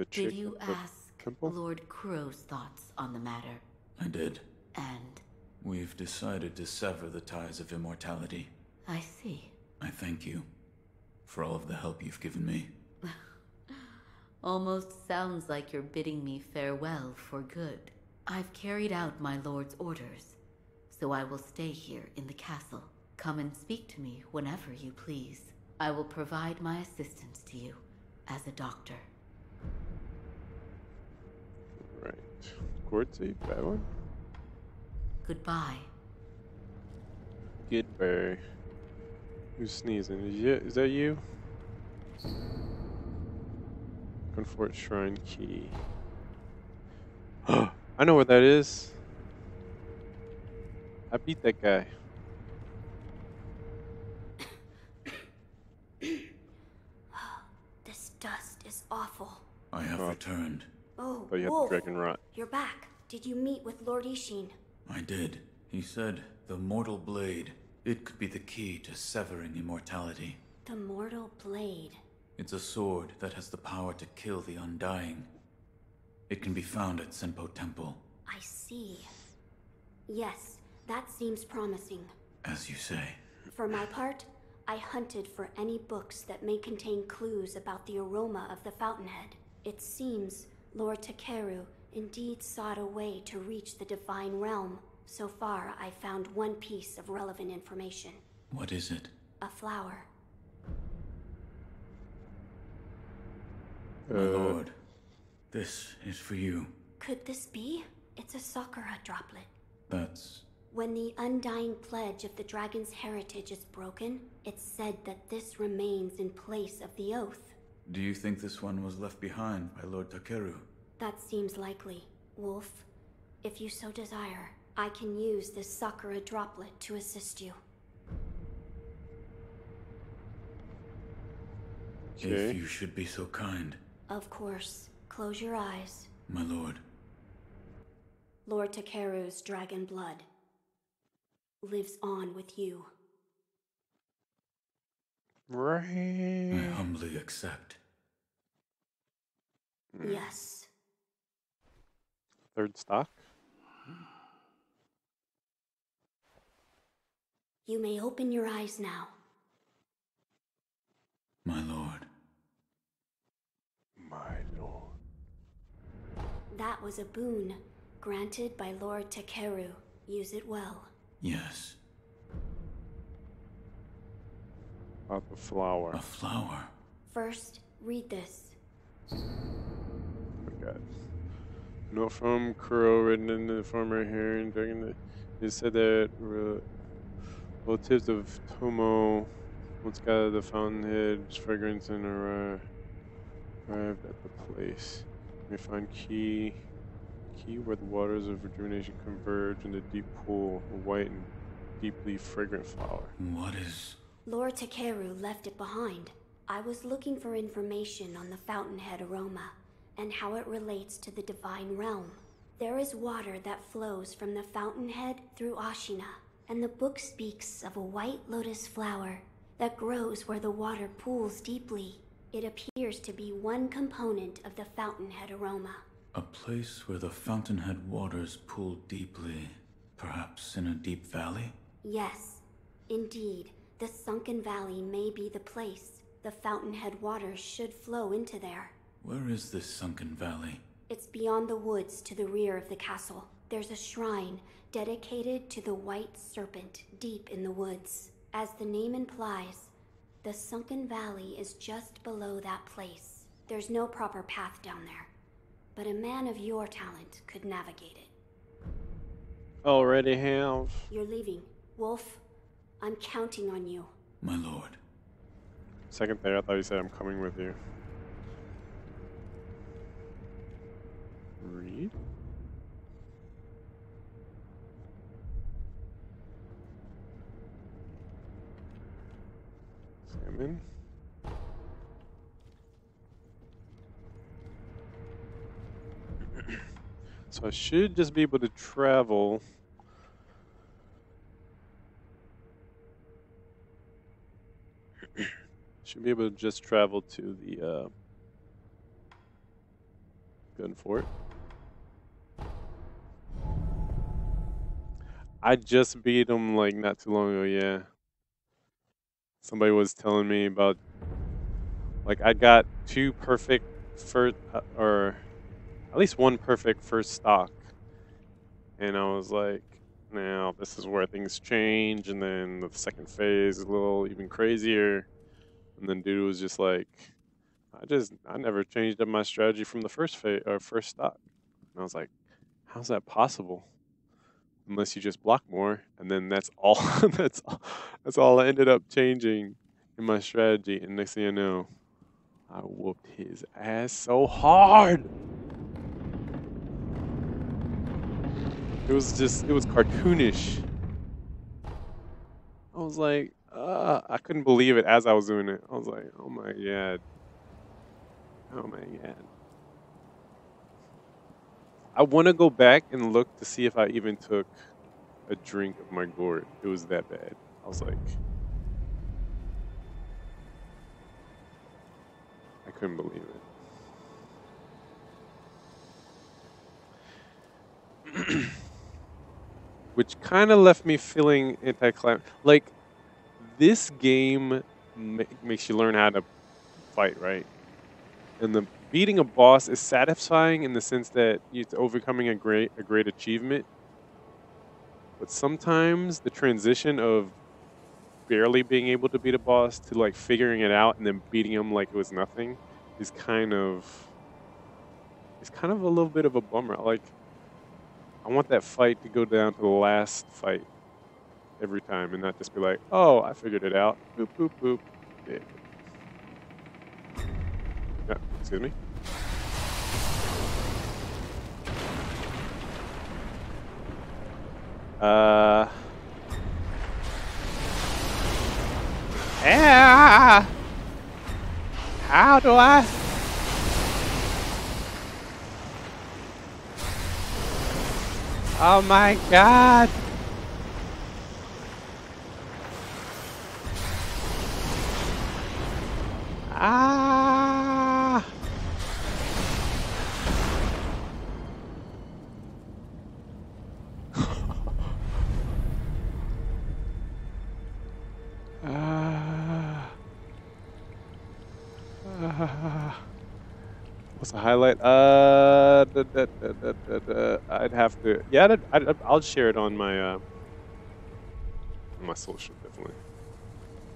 Did you ask Lord Kuro's thoughts on the matter? I did. And? We've decided to sever the ties of immortality. I see. I thank you for all of the help you've given me. Almost sounds like you're bidding me farewell for good. I've carried out my lord's orders, so I will stay here in the castle. Come and speak to me whenever you please. I will provide my assistance to you as a doctor. Right. Quartzy, that one? Goodbye. Goodbye. Who's sneezing? Is that you? Comfort Shrine Key. I know what that is. I beat that guy. This dust is awful. I have returned. Oh, you had Wolf, the dragonrot. you're back. Did you meet with Lord Ishin? I did. He said the mortal blade, it could be the key to severing immortality. The mortal blade. It's a sword that has the power to kill the undying. It can be found at Senpo Temple. I see. Yes, that seems promising. As you say. For my part, I hunted for any books that may contain clues about the aroma of the fountainhead. It seems Lord Takeru indeed sought a way to reach the divine realm. So far, I found one piece of relevant information. What is it? A flower. My lord, this is for you. Could this be? It's a Sakura droplet. That's... When the undying pledge of the dragon's heritage is broken, it's said that this remains in place of the oath. Do you think this one was left behind by Lord Takeru? That seems likely. Wolf, if you so desire, I can use this Sakura droplet to assist you. If you should be so kind. Of course. Close your eyes. My lord. Lord Takeru's dragon blood lives on with you. I Right. humbly accept. Yes. Third stock. You may open your eyes now. My lord. My lord. That was a boon granted by Lord Takeru. Use it well. Yes. About the flower. A flower. First, read this. Oh my god. Note from Kuro written in the former hearing during the. It said that relatives of Tomo once got the fountainhead's fragrance and arrived at the place. They find key where the waters of rejuvenation converge in the deep pool, a white and deeply fragrant flower. What is... Lord Takeru left it behind. I was looking for information on the fountainhead aroma and how it relates to the divine realm. There is water that flows from the fountainhead through Ashina, and the book speaks of a white lotus flower that grows where the water pools deeply. It appears to be one component of the fountainhead aroma. A place where the fountainhead waters pool deeply, perhaps in a deep valley? Yes, indeed. The sunken valley may be the place. The fountainhead waters should flow into there. Where is this sunken valley? It's beyond the woods to the rear of the castle. There's a shrine dedicated to the white serpent deep in the woods. As the name implies, the sunken valley is just below that place. There's no proper path down there, but a man of your talent could navigate it. Already have. You're leaving. Wolf, I'm counting on you. My lord. Second there, I thought you said I'm coming with you. Read. Salmon. So I should just be able to travel. Should be able to just travel to the gun fort. I just beat him like not too long ago, yeah. Somebody was telling me about, like, I got two perfect first, or at least one perfect first stock. And I was like, now this is where things change. And then the second phase is a little even crazier. And then dude was just like, I never changed up my strategy from the first phase or first stock. And I was like, how's that possible? Unless you just block more, and then that's all. that's all I ended up changing in my strategy. And next thing I know, I whooped his ass so hard. It was cartoonish. I was like, I couldn't believe it as I was doing it. I was like, oh my god. Oh my god. I want to go back and look to see if I even took a drink of my gourd. It was that bad. I was like, I couldn't believe it. Which kind of left me feeling anticlimactic. Like, this game makes you learn how to fight, right? And the beating a boss is satisfying in the sense that it's overcoming a great achievement. But sometimes the transition of barely being able to beat a boss to like figuring it out and then beating him like it was nothing is kind of a little bit of a bummer. Like, I want that fight to go down to the last fight every time and not just be like, oh, I figured it out. Boop, boop, boop. Yeah. Excuse me. How do I? Oh my god! Ah! What's the highlight? I'd have to. Yeah, I'll share it on my social definitely.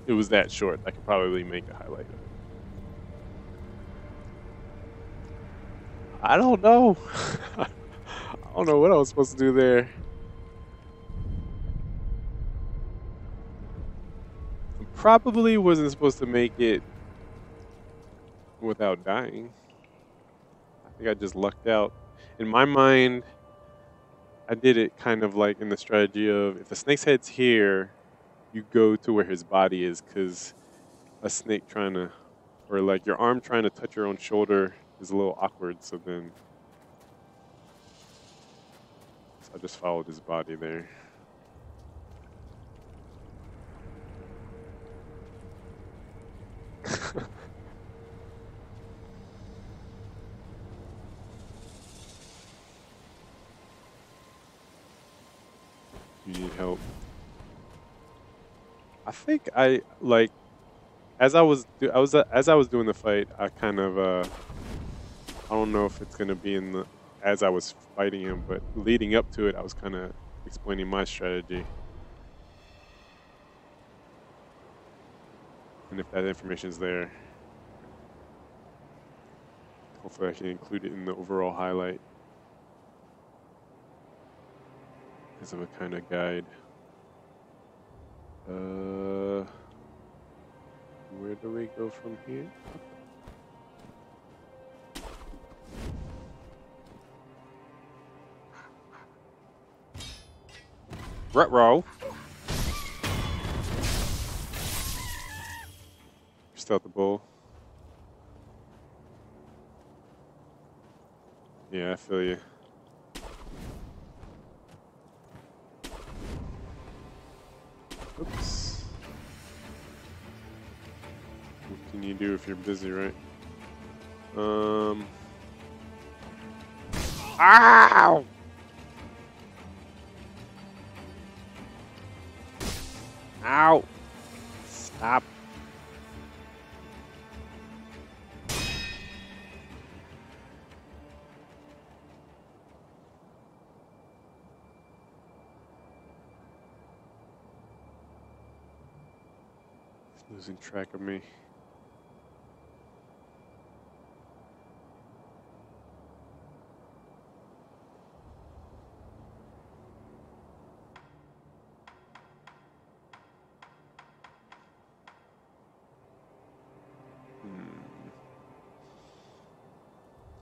It was that short. I could probably make a highlight of it. I don't know. I don't know what I was supposed to do there. I probably wasn't supposed to make it without dying. I think I just lucked out. In my mind, I did it kind of like in the strategy of if the snake's head's here, you go to where his body is, because a snake trying to, or like your arm trying to touch your own shoulder is a little awkward. So I just followed his body there. You need help. I think I like as I was doing the fight. I kind of I don't know if it's gonna be in the as I was fighting him, but leading up to it, I was kind of explaining my strategy. And if that information is there, hopefully I can include it in the overall highlight as of a kind of guide. Where do we go from here? Retro. Still at the bowl. Yeah, I feel you. Oops. What can you do if you're busy, right? Ow! Ow! Stop. He's losing track of me.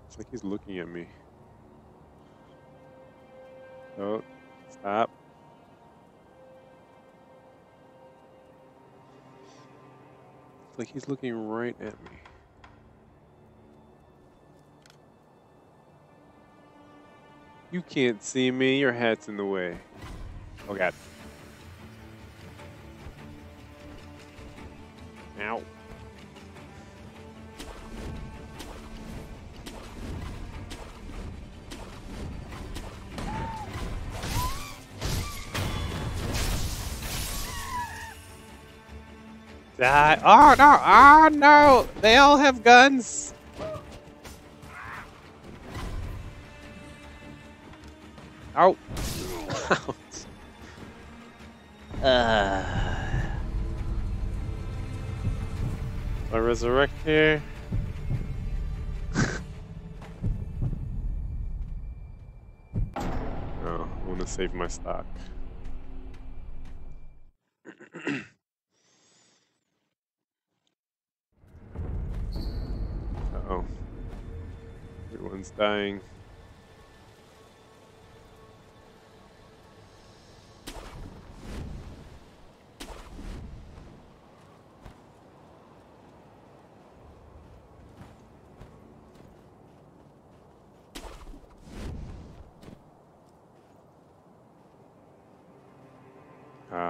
It's like he's looking at me. Oh, stop. It's like he's looking right at me. You can't see me, your hat's in the way. Oh god. Ow. Die. Oh no! Oh no! They all have guns! Ow. I resurrect here. Oh, I want to save my stock. Uh-oh. Everyone's dying.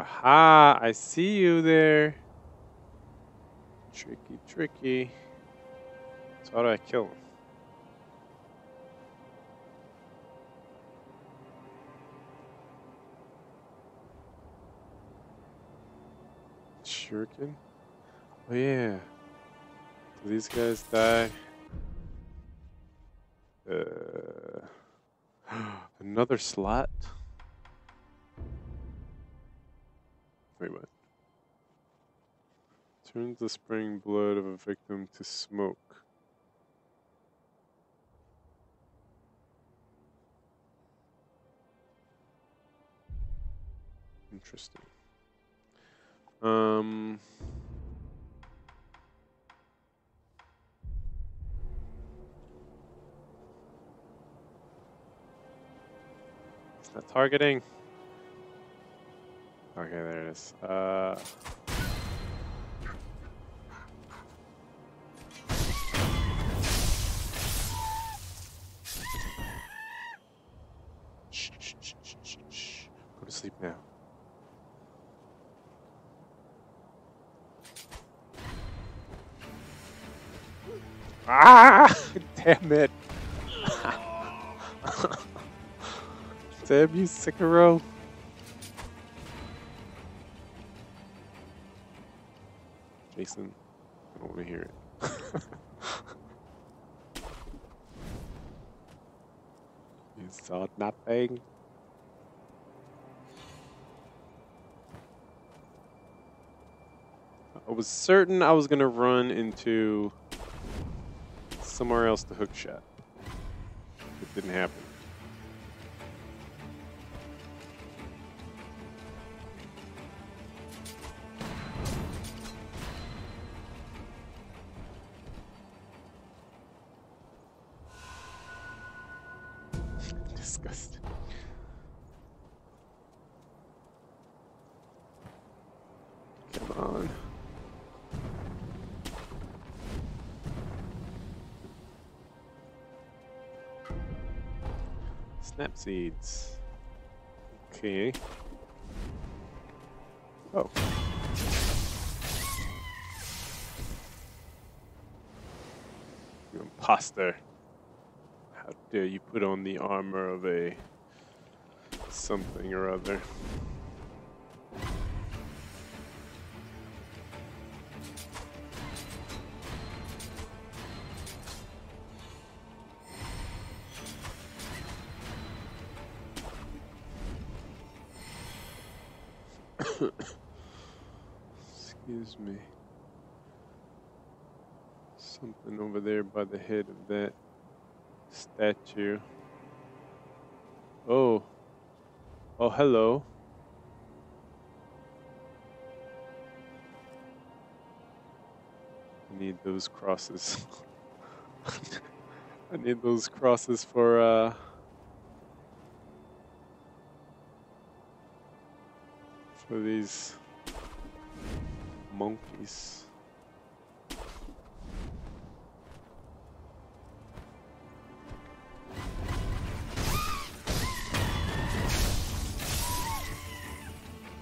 Aha! I see you there. Tricky, tricky. So how do I kill him? Shuriken? Oh yeah. Do these guys die? Another slot? Wait, what? Turns the spraying blood of a victim to smoke. Interesting. It's not targeting. Okay, there it is. Shh, shh, shh, shh, shh, shh. Go to sleep now. Ah! Damn it! Damn you, Sekiro! Jason, I don't want to hear it. You saw nothing. I was certain I was gonna run into somewhere else to hook shot. It didn't happen. Disgusting. Come on. Snap seeds. Okay. Oh. You imposter. How dare you put on the armor of a something or other. Excuse me. Something over there by the head of that statue. Oh. Oh, hello. I need those crosses. I need those crosses for these monkeys.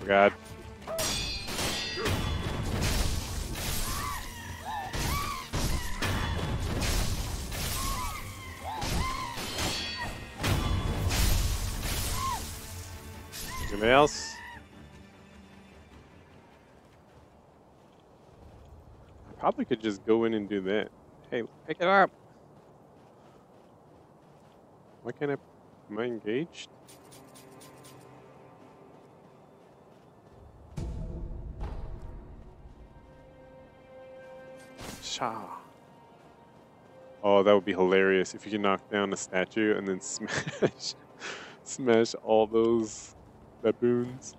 Oh God. Anybody else? I probably could just go in and do that. Hey, pick it up. Why can't I? Am I engaged? Sha. Oh, that would be hilarious if you could knock down a statue and then smash all those baboons.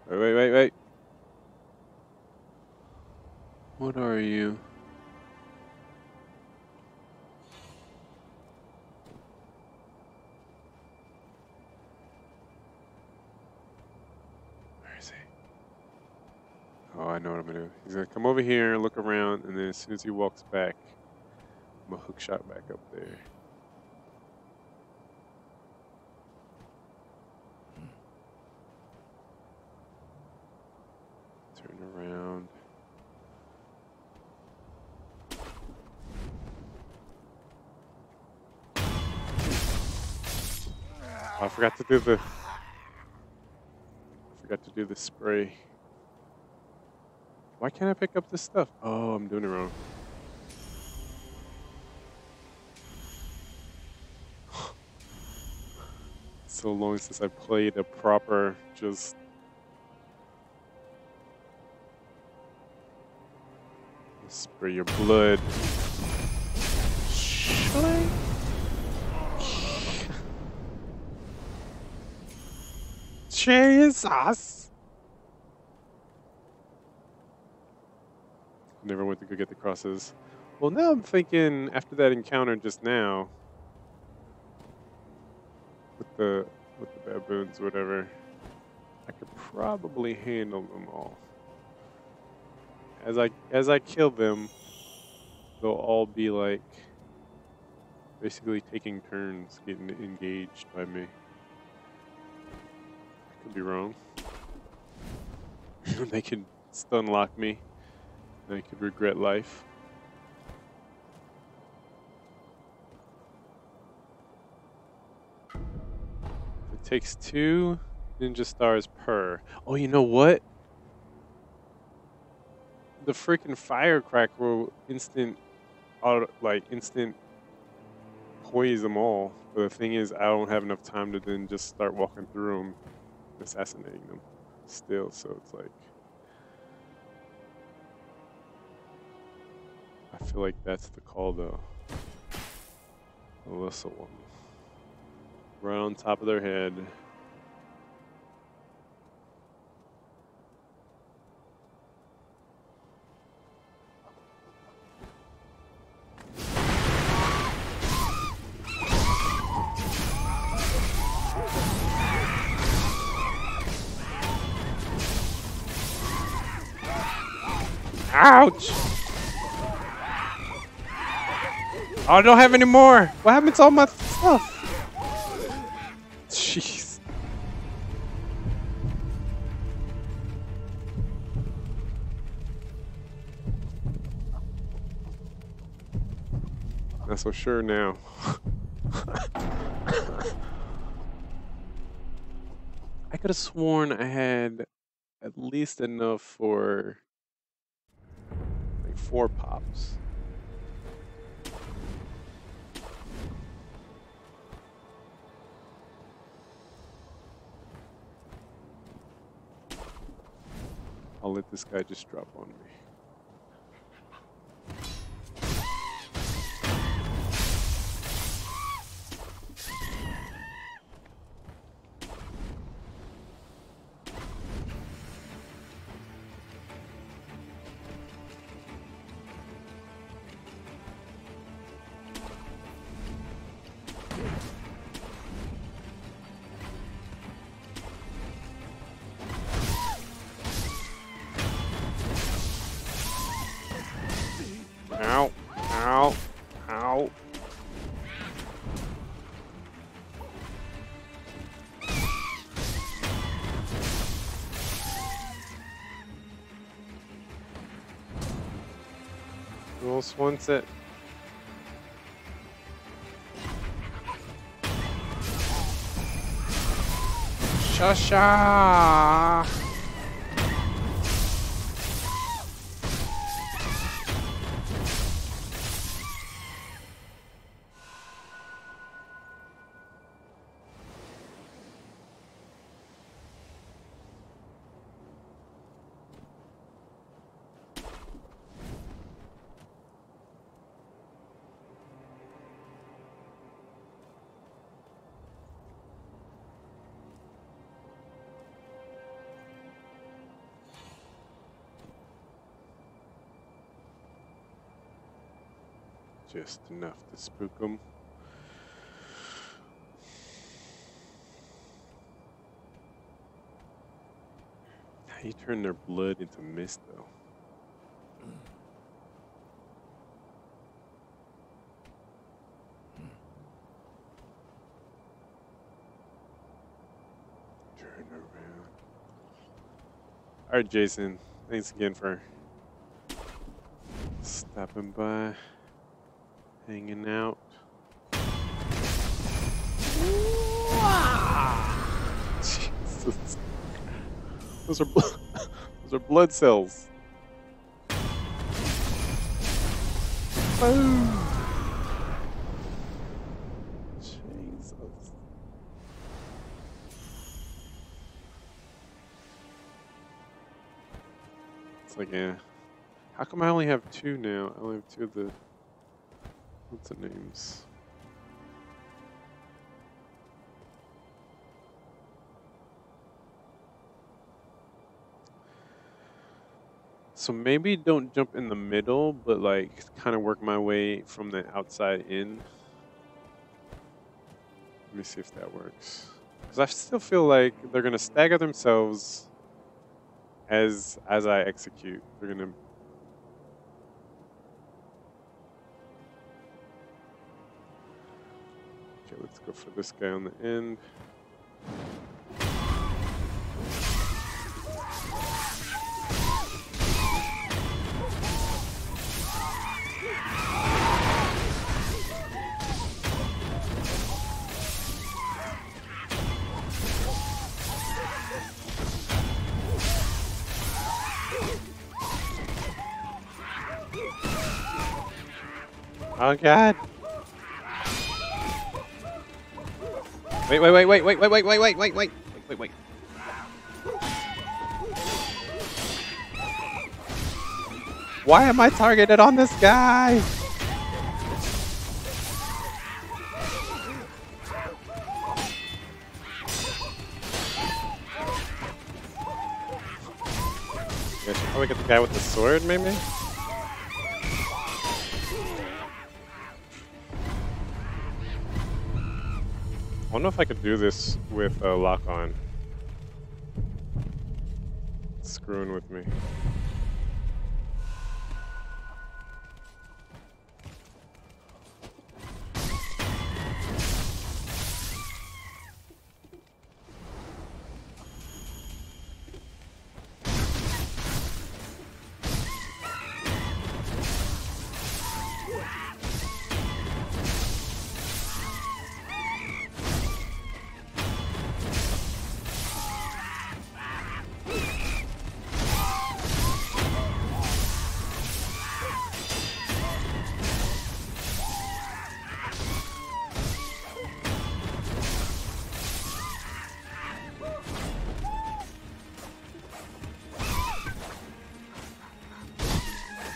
Wait. What are you? Where is he? Oh, I know what I'm gonna do. He's gonna come over here, look around, and then as soon as he walks back, I'm gonna hook shot back up there. Turn around. Oh, I forgot to do the spray. Why can't I pick up this stuff? Oh, I'm doing it wrong. So long since I played a proper just spray your blood. Jesus! Never went to go get the crosses. Well, now I'm thinking after that encounter just now with the baboons, whatever, I could probably handle them all. As I kill them, they'll all be like basically taking turns getting engaged by me. I could be wrong. They could stun lock me. And I could regret life. It takes 2 ninja stars per. Oh, you know what? The freaking firecracker will instant poise them all. But the thing is, I don't have enough time to then just start walking through them, assassinating them still. So it's like, I feel like that's the call though. Alyssa one. Right on top of their head. Ouch! Oh, I don't have any more. What happened to all my stuff? Jeez. Not so sure now. I could have sworn I had at least enough for like 4 pops. I'll let this guy just drop on me. Ow, ow, ow. Almost wants it. Shasha! Just enough to spook them. How you turn their blood into mist, though? Turn around. All right, Jason. Thanks again for stopping by, hanging out. Jesus. Those are those are blood cells. Boom. Jesus. It's like, yeah. How come I only have 2 now? I only have 2 of the... What's the names? So maybe don't jump in the middle, but like kind of work my way from the outside in. Let me see if that works. Because I still feel like they're going to stagger themselves as I execute. They're going to... Okay, let's go for this guy on the end. Oh God! Wait! Why am I targeted on this guy? Yeah, should probably get the guy with the sword, maybe? I don't know if I could do this with a lock on. It's screwing with me.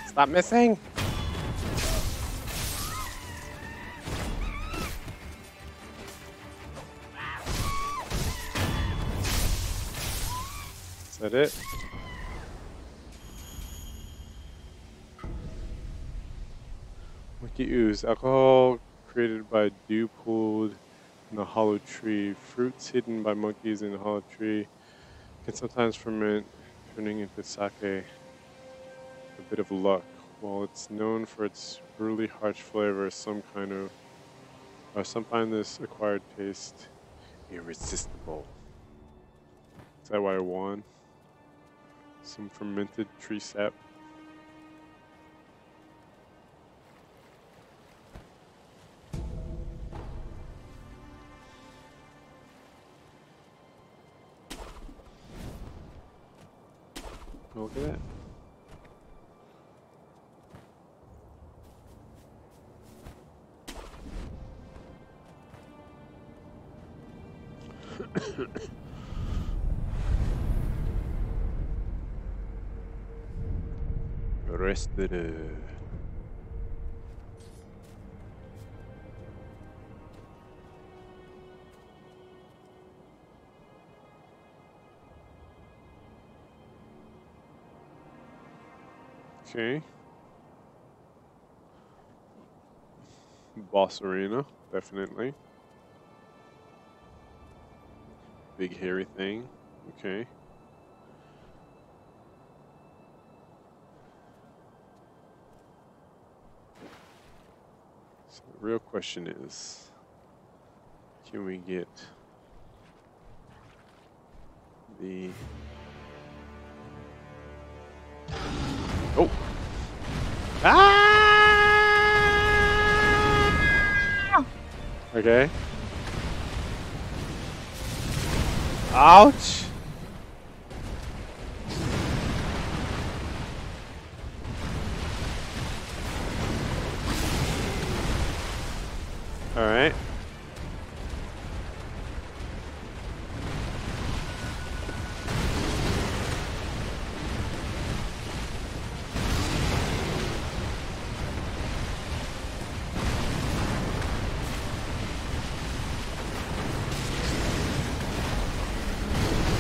Stop missing! Is that it? Monkey ooze. Alcohol created by dew pooled in the hollow tree. Fruits hidden by monkeys in the hollow tree can sometimes ferment, turning into sake. A bit of luck. While it's known for its brutally harsh flavor, some find this acquired taste irresistible. Is that why I won? Some fermented tree sap. Look at that. Arrested. Okay. Boss arena, definitely. Big hairy thing. Okay. So the real question is, can we get Oh. Ah! Okay. Ouch. All right.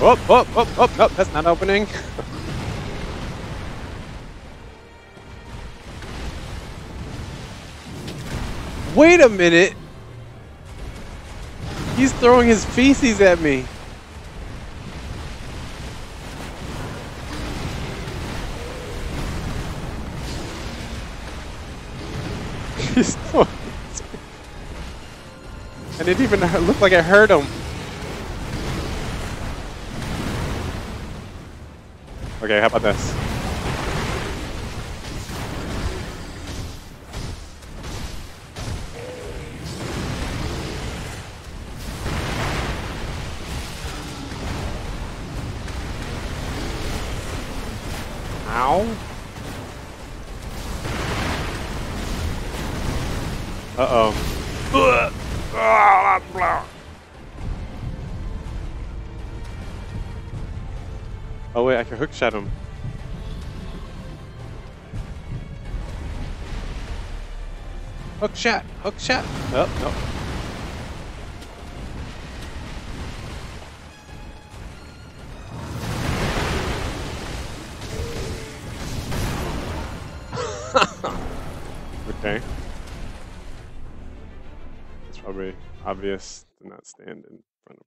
Oh, oh, oh, oh, no, that's not opening. Wait a minute. He's throwing his feces at me. He's throwing his... And it even looked like it hurt him. Okay, how about this? Ow. Uh-oh. Oh wait, I can hook shot him. Hook shot, hook shot. Oh, no. Okay. It's probably obvious to not stand in front of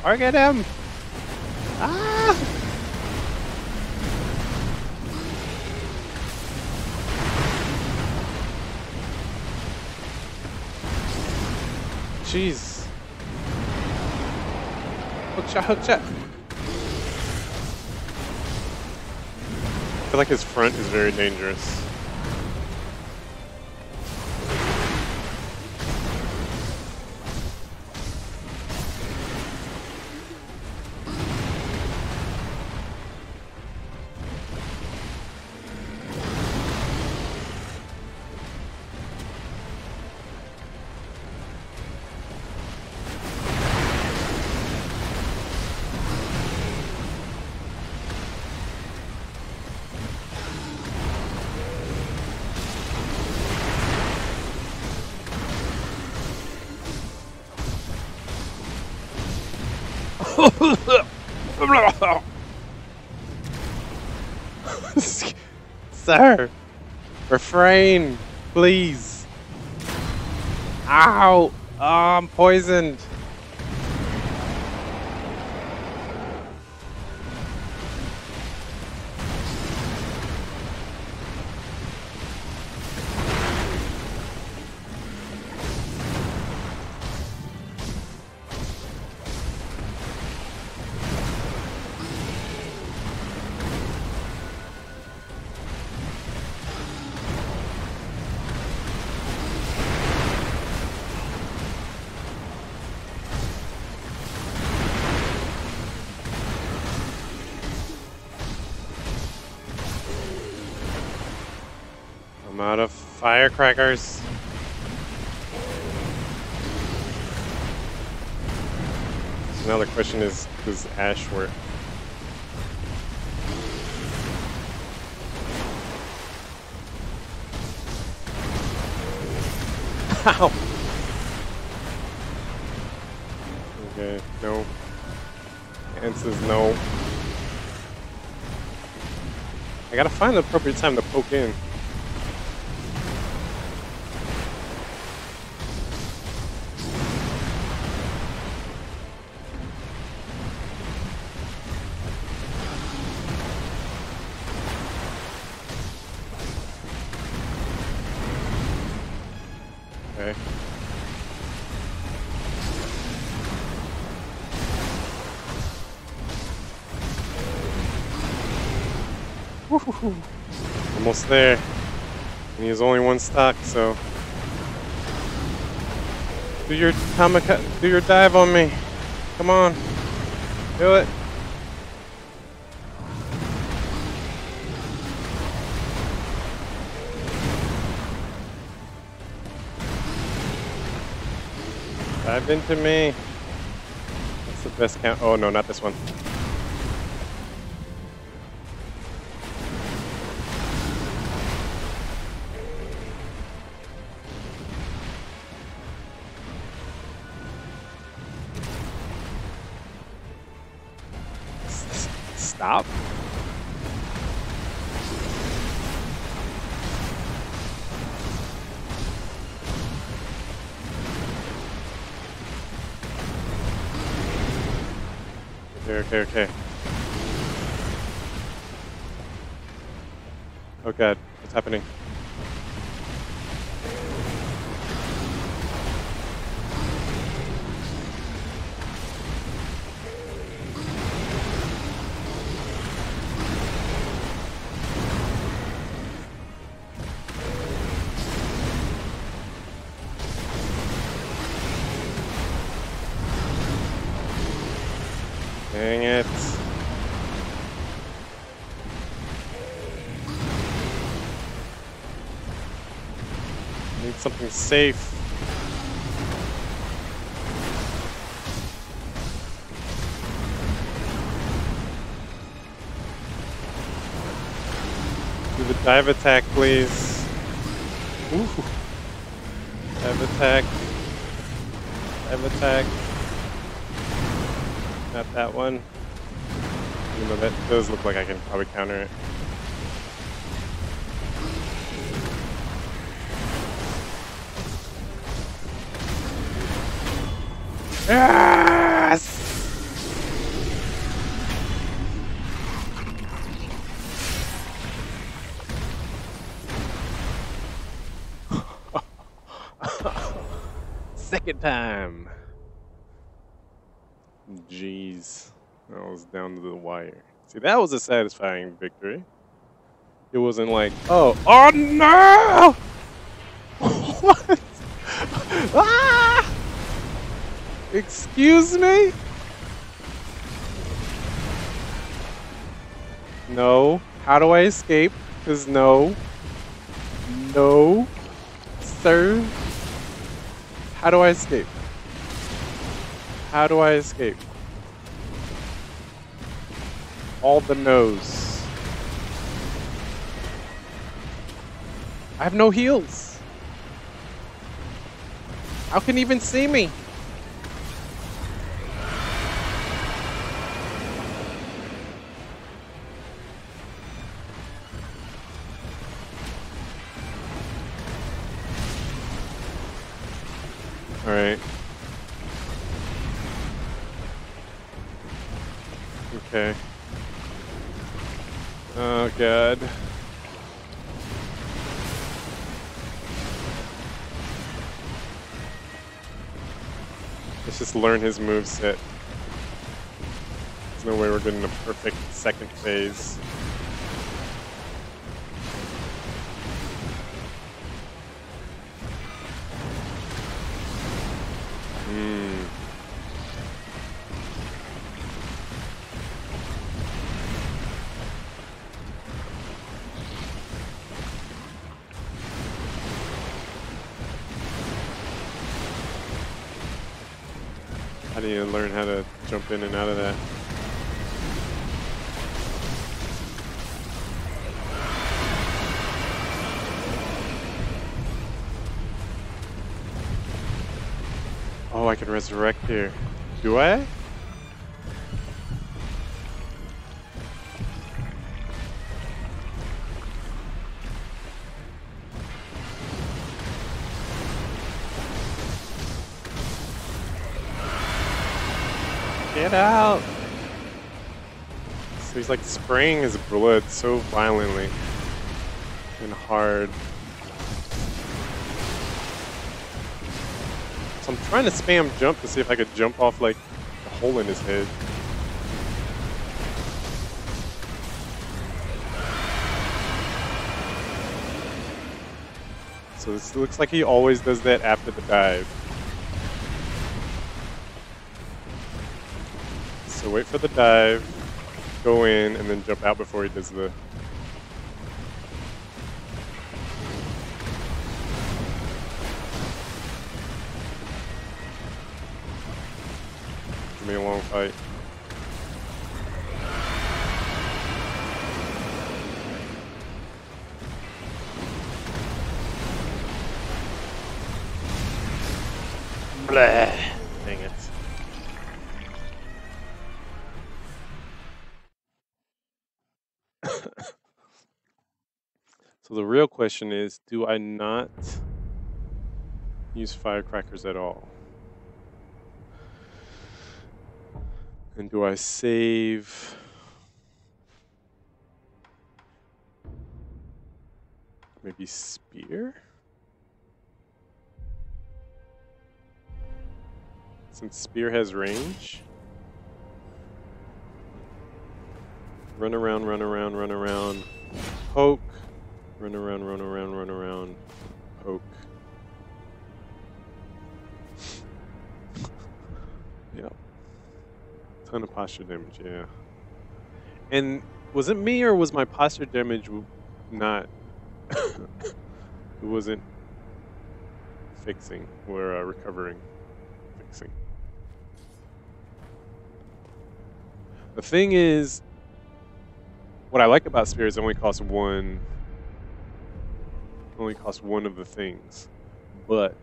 Target him! Ah! Jeez. Hook shot, hook shot. I feel like his front is very dangerous. Sir, refrain, please. Ow! Oh, I'm poisoned. I'm out of firecrackers. So now the question is, does Ash work? Ow! Okay, no. answer is no. I gotta find the appropriate time to poke in. Okay. Woo-hoo-hoo. Almost there. And he has only one stock, so do your do your dive on me. Come on. Do it. Dive into me. That's the best count. Oh no, not this one. Stop. Okay. Oh god, what's happening? Dang it. Need something safe. Do the dive attack, please. Ooh. Dive attack. Dive attack. Not that one. You know, that does look like I can probably counter it. Yes! Second time. Jeez, that was down to the wire. See, that was a satisfying victory. It wasn't like, oh no! What? Ah! Excuse me? No. How do I escape? Because no. No. Sir. How do I escape? How do I escape? All the no's. I have no heals. How can he even see me? All right. Okay. Oh god. Let's just learn his moveset. There's no way we're getting a perfect second phase. I need to learn how to jump in and out of that. Oh, I can resurrect here. Do I? Get out! So he's like spraying his blood so violently and hard. So I'm trying to spam jump to see if I could jump off like the hole in his head. So this looks like he always does that after the dive. So wait for the dive, go in, and then jump out before he does the... It's gonna be a long fight. Blah. Dang it. So the real question is, do I not use firecrackers at all? And do I save... maybe spear? Since spear has range. Run around, run around, run around. Poke. Run around, run around, run around. Poke. Yep. Ton of posture damage, yeah. And was it me or was my posture damage not... it wasn't fixing or recovering. Fixing. The thing is, what I like about spear is it only costs one. Only costs one of the things, but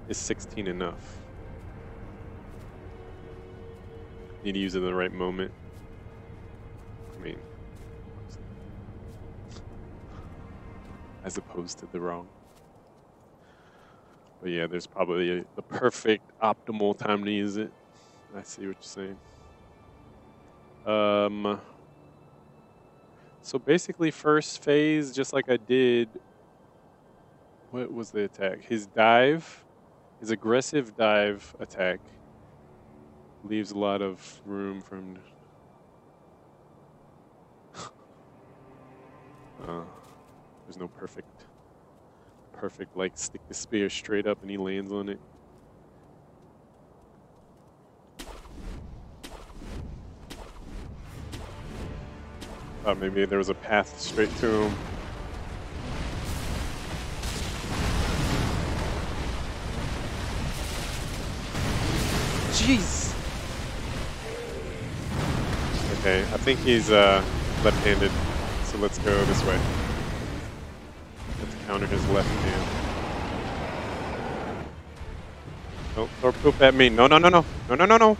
is 16 enough? Need to use it in the right moment. I mean, as opposed to the wrong. But yeah, there's probably the perfect, optimal time to use it. I see what you're saying. So basically first phase, just like I did, what was the attack? His dive, his aggressive dive attack leaves a lot of room for him to... there's no perfect like stick the spear straight up and he lands on it. Thought maybe there was a path straight to him. Jeez. Okay, I think he's left-handed, so let's go this way. Let's counter his left hand. Don't throw poop at me. No, no, no, no. No, no, no, no.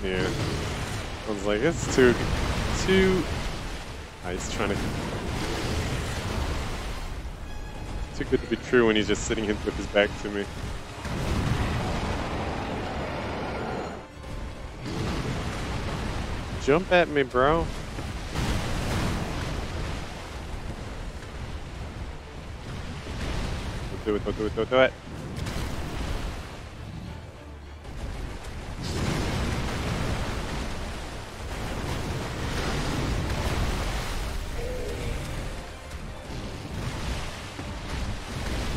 Yeah. I was like, it's too... he's trying to... Too good to be true when he's just sitting with his back to me. Jump at me, bro. Don't do it, don't do it, don't do it.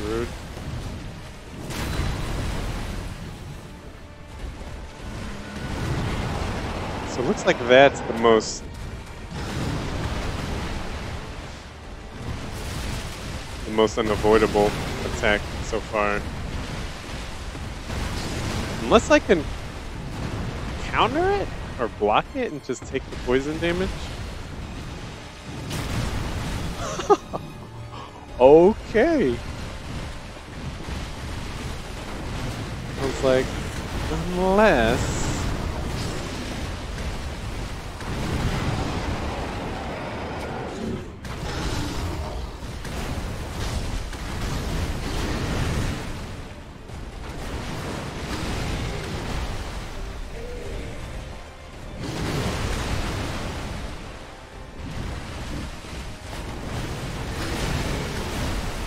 Rude. So it looks like that's the most unavoidable attack so far. Unless I can counter it or block it and just take the poison damage. Okay. I was like, unless...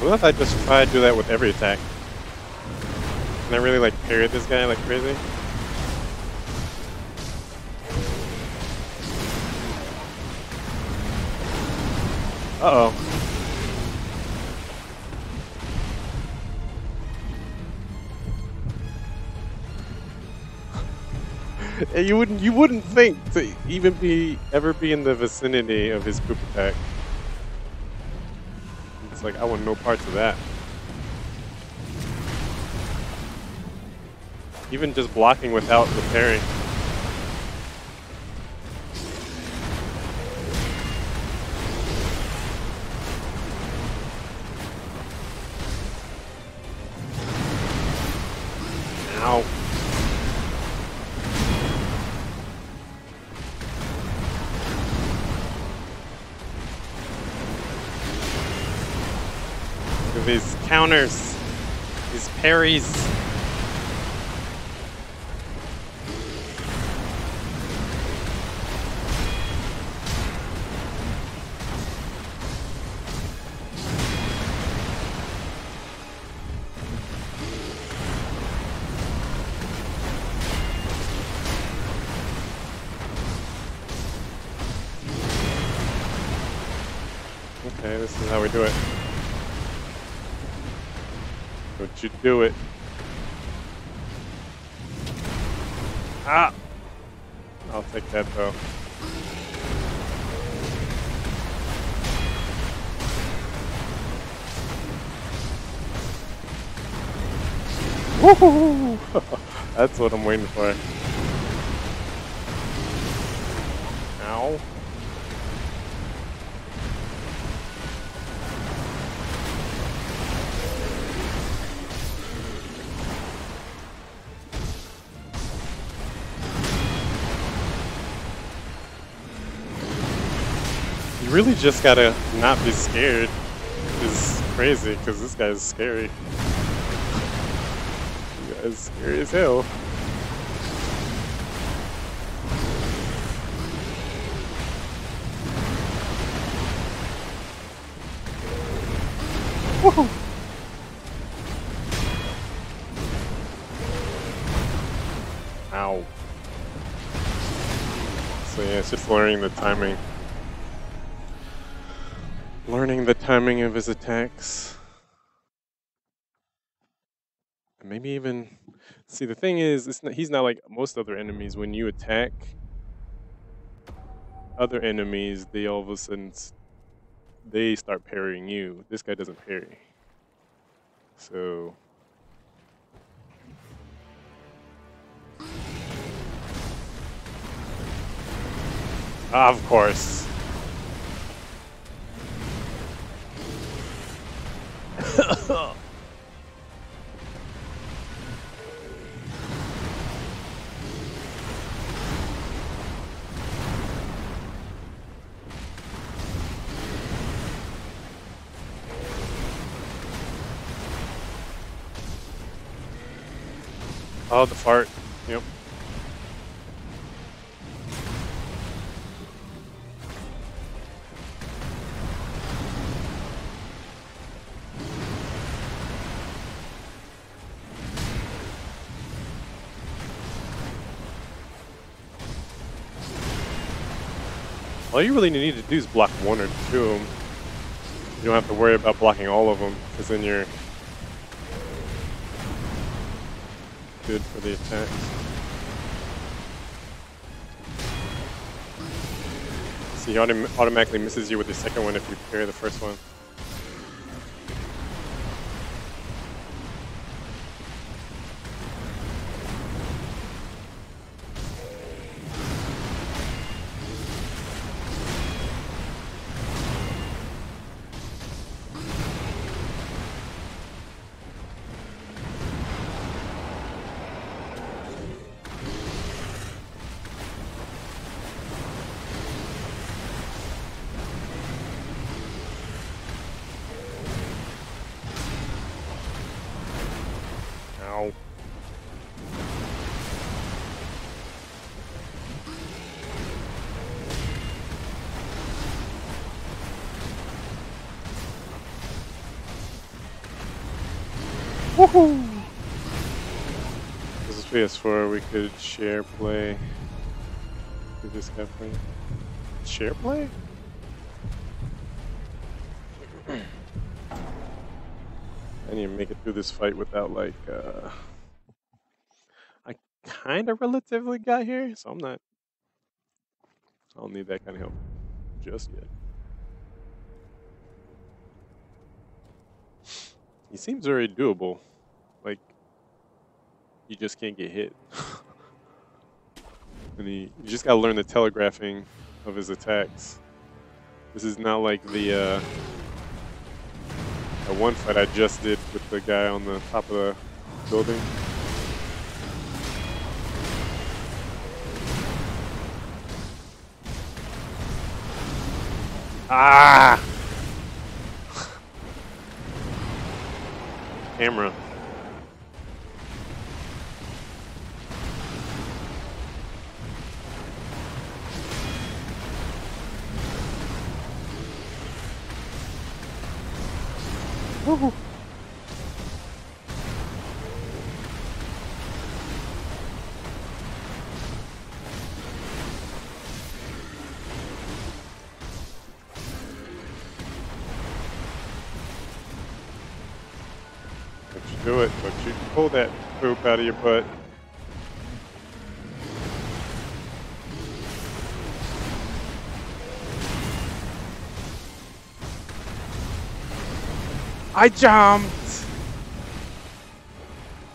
What if I just try to do that with every attack? Can I really like parry this guy like crazy? Uh-oh. You wouldn't think to even ever be in the vicinity of his poop attack. It's like I want no parts of that. Even just blocking without the parry. Ow. These counters, these parries. Okay, this is how we do it. Don't you do it. Ah! I'll take that though. Woohoo! That's what I'm waiting for. Ow. You really just gotta not be scared. It's crazy because this guy's scary. You guys scary as hell. Woohoo! Ow. So yeah, it's just learning the timing. Learning the timing of his attacks. And maybe even... See, the thing is, he's not like most other enemies. When you attack other enemies, they all of a sudden... they start parrying you. This guy doesn't parry. So... of course. Oh, the fart. Yep. All you really need to do is block one or two of them. You don't have to worry about blocking all of them, because then you're good for the attacks. See, he automatically misses you with the second one if you parry the first one. Woohoo! This is PS4. We could share play. We just got play. Share play? I need to make it through this fight without like. I kind of relatively got here, so I'm not. I don't need that kind of help just yet. He seems very doable. Like, you just can't get hit. And you just gotta learn the telegraphing of his attacks. This is not like the one fight I just did with the guy on the top of the building. Ah! Camera. Woohoo! Don't you do it. Don't you pull that poop out of your butt. I jumped!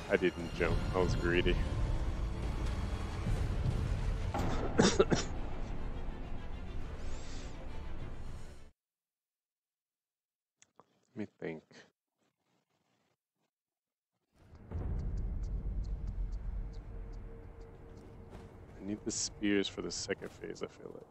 I didn't jump. I was greedy. Let me think. I need the spears for the second phase, I feel like.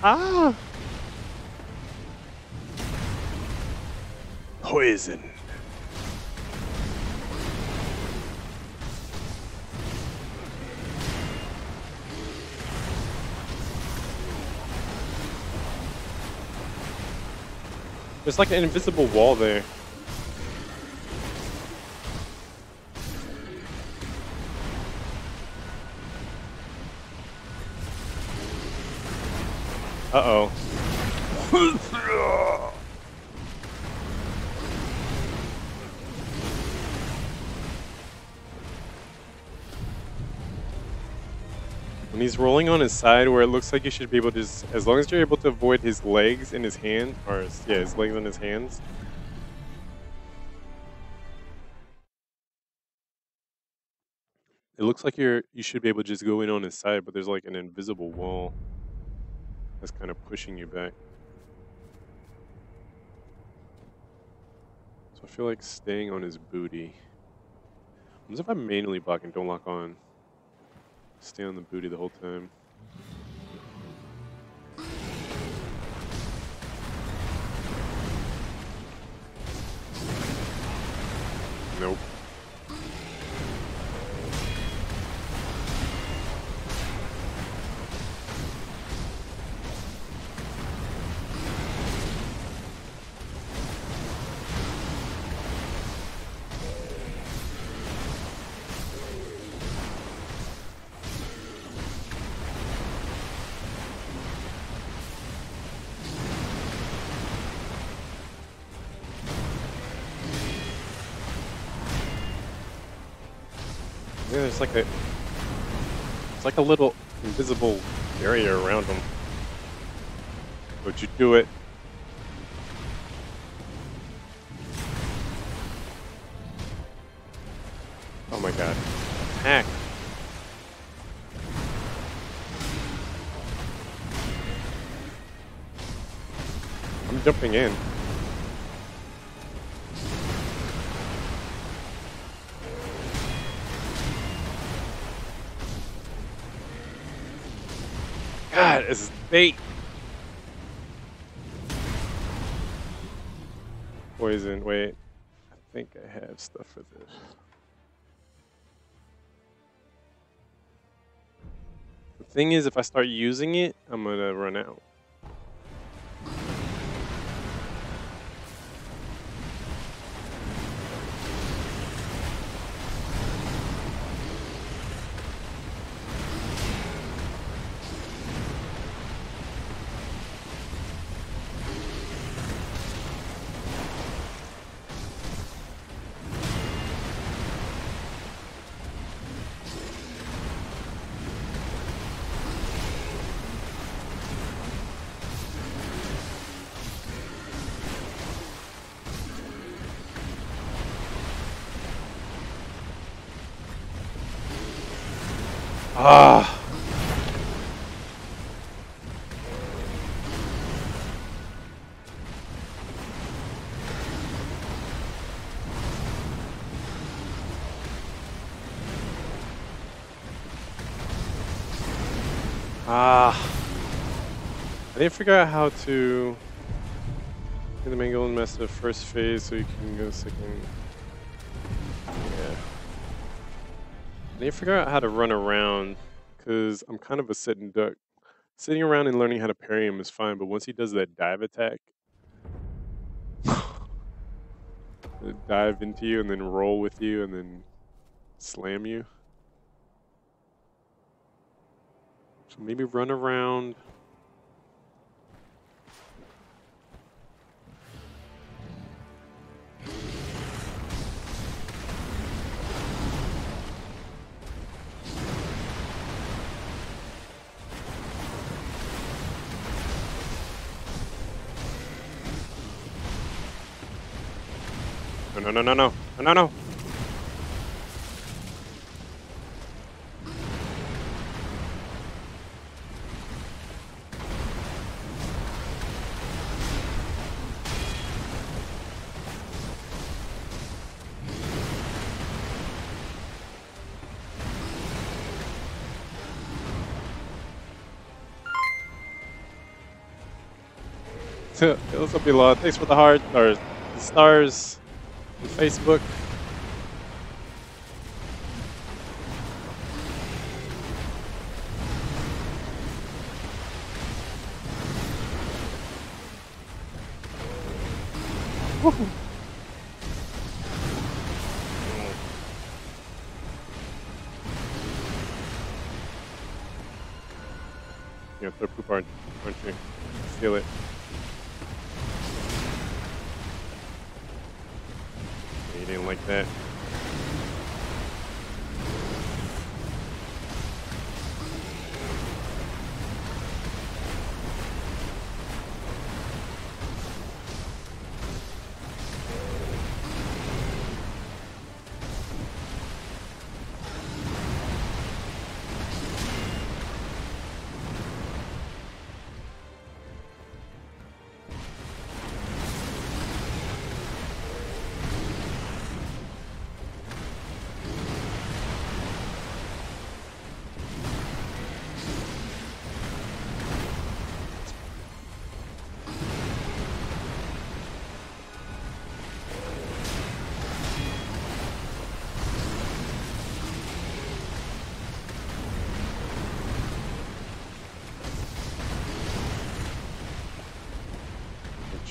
Ah! Poison. There's like an invisible wall there. Uh-oh. When he's rolling on his side where it looks like you should be able to just, as long as you're able to avoid his legs and his hand, or yeah, his legs and his hands. It looks like you should be able to just go in on his side, but there's like an invisible wall that's kind of pushing you back. So I feel like staying on his booty. What if I manually block and don't lock on? Stay on the booty the whole time. Nope. Yeah, there's like it's like a little invisible area around him. Don't you do it. Oh my god. Hack. I'm jumping in. God, this is bait. Poison. Wait. I think I have stuff for this. The thing is, if I start using it, I'm gonna run out. Ah. I didn't figure out how to get the main goal and mess the first phase so you can go second. Yeah. I didn't figure out how to run around because I'm kind of a sitting duck. Sitting around and learning how to parry him is fine, but once he does that dive attack, dive into you and then roll with you and then slam you. So maybe run around. No, no, no, no, no, no, no. What's up, Elon? Thanks for the heart or the stars on Facebook. Woohoo. Yeah, throw poop, aren't you? Feel it. You didn't like that.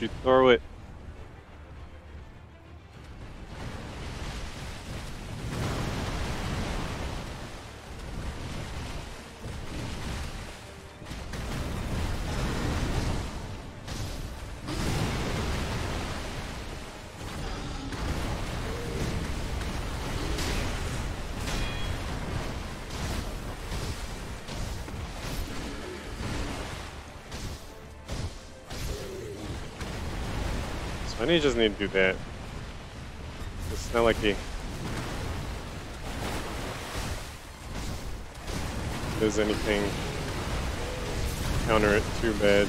You throw it. So I just need to do that. It's not like he does anything to counter it too bad.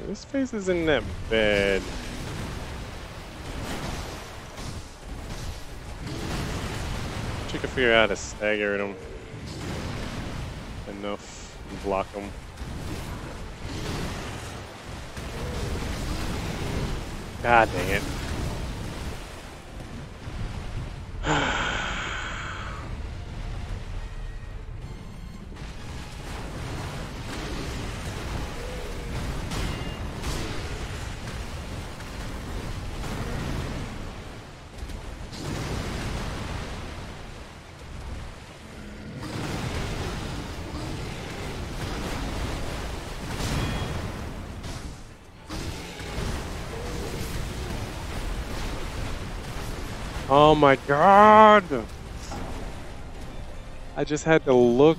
This phase isn't that bad. You can figure out how to stagger them enough and block them. God dang it. Oh my god! I just had to look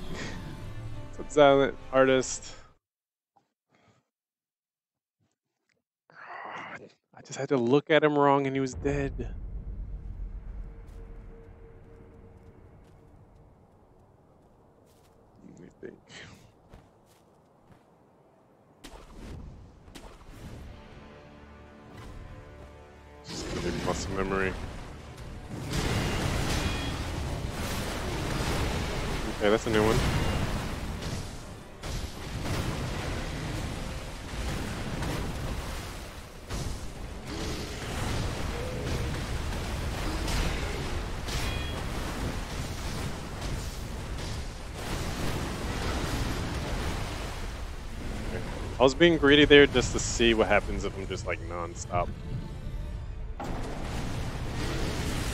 at the silent artist. I just had to look at him wrong and he was dead. Let me think. Just gonna muscle memory. Okay, that's a new one. Okay. I was being greedy there just to see what happens if I'm just like non-stop.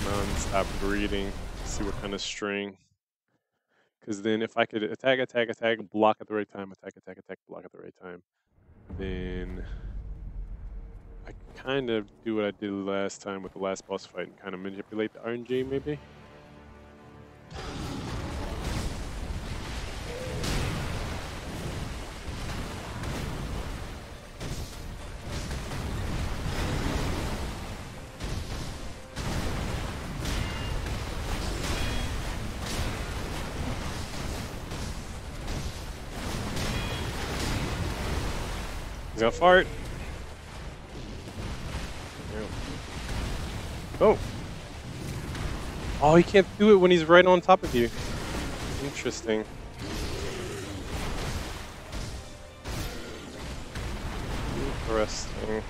Non-stop greeting. See what kind of string. Because then if I could attack, block at the right time, attack, block at the right time, then I kind of do what I did last time with the last boss fight and kind of manipulate the RNG maybe. He's gonna fart. Oh. Oh, he can't do it when he's right on top of you. Interesting. Interesting.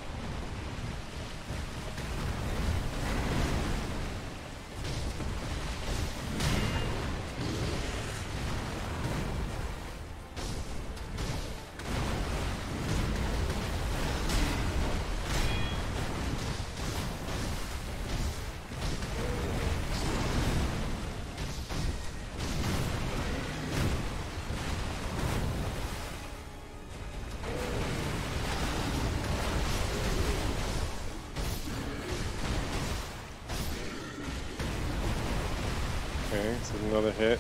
Okay, so another hit.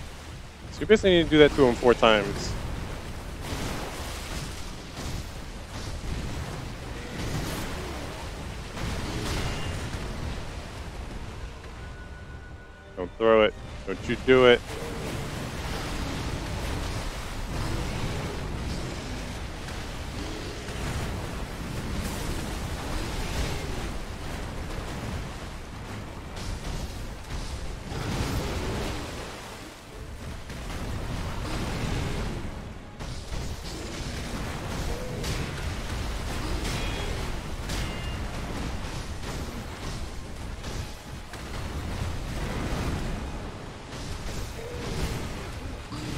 So you basically need to do that to him 4 times. Don't throw it. Don't you do it.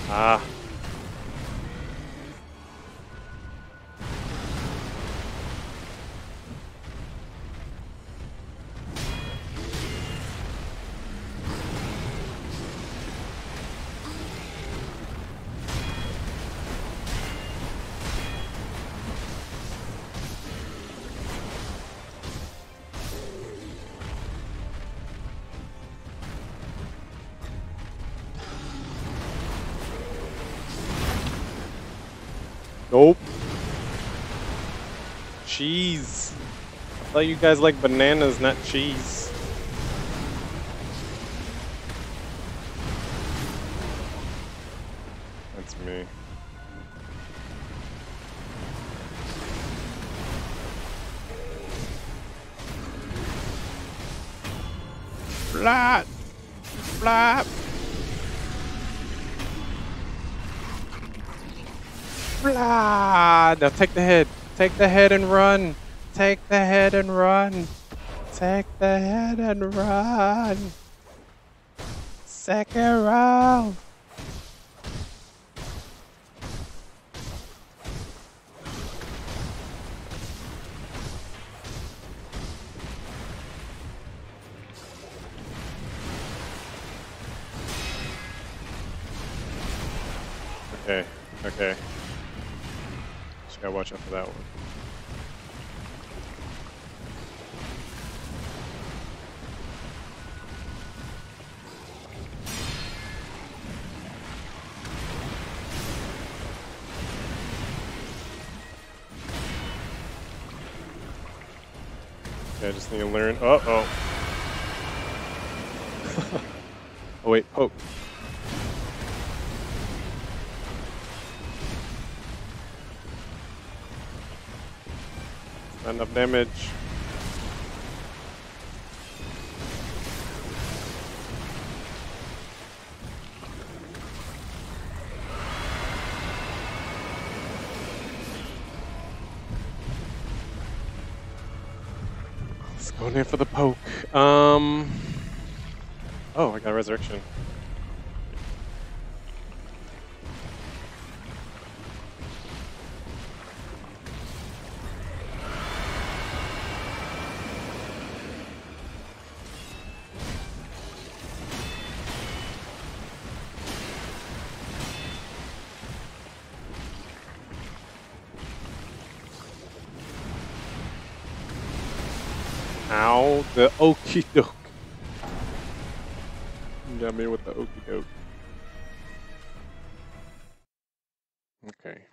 Ah. Nope. Cheese. I thought you guys like bananas, not cheese. That's me. Flat. Flap. Blah! Now take the head. Take the head and run. Take the head and run. Take the head and run. Sekiro. Okay. Okay. Just gotta watch out for that one. Okay, I just need to learn. Uh-oh. Oh, wait. Poke. Not enough damage. Let's go in there for the poke. Oh, I got resurrection. Ow, the okie doke. You got me with the okie doke. Okay.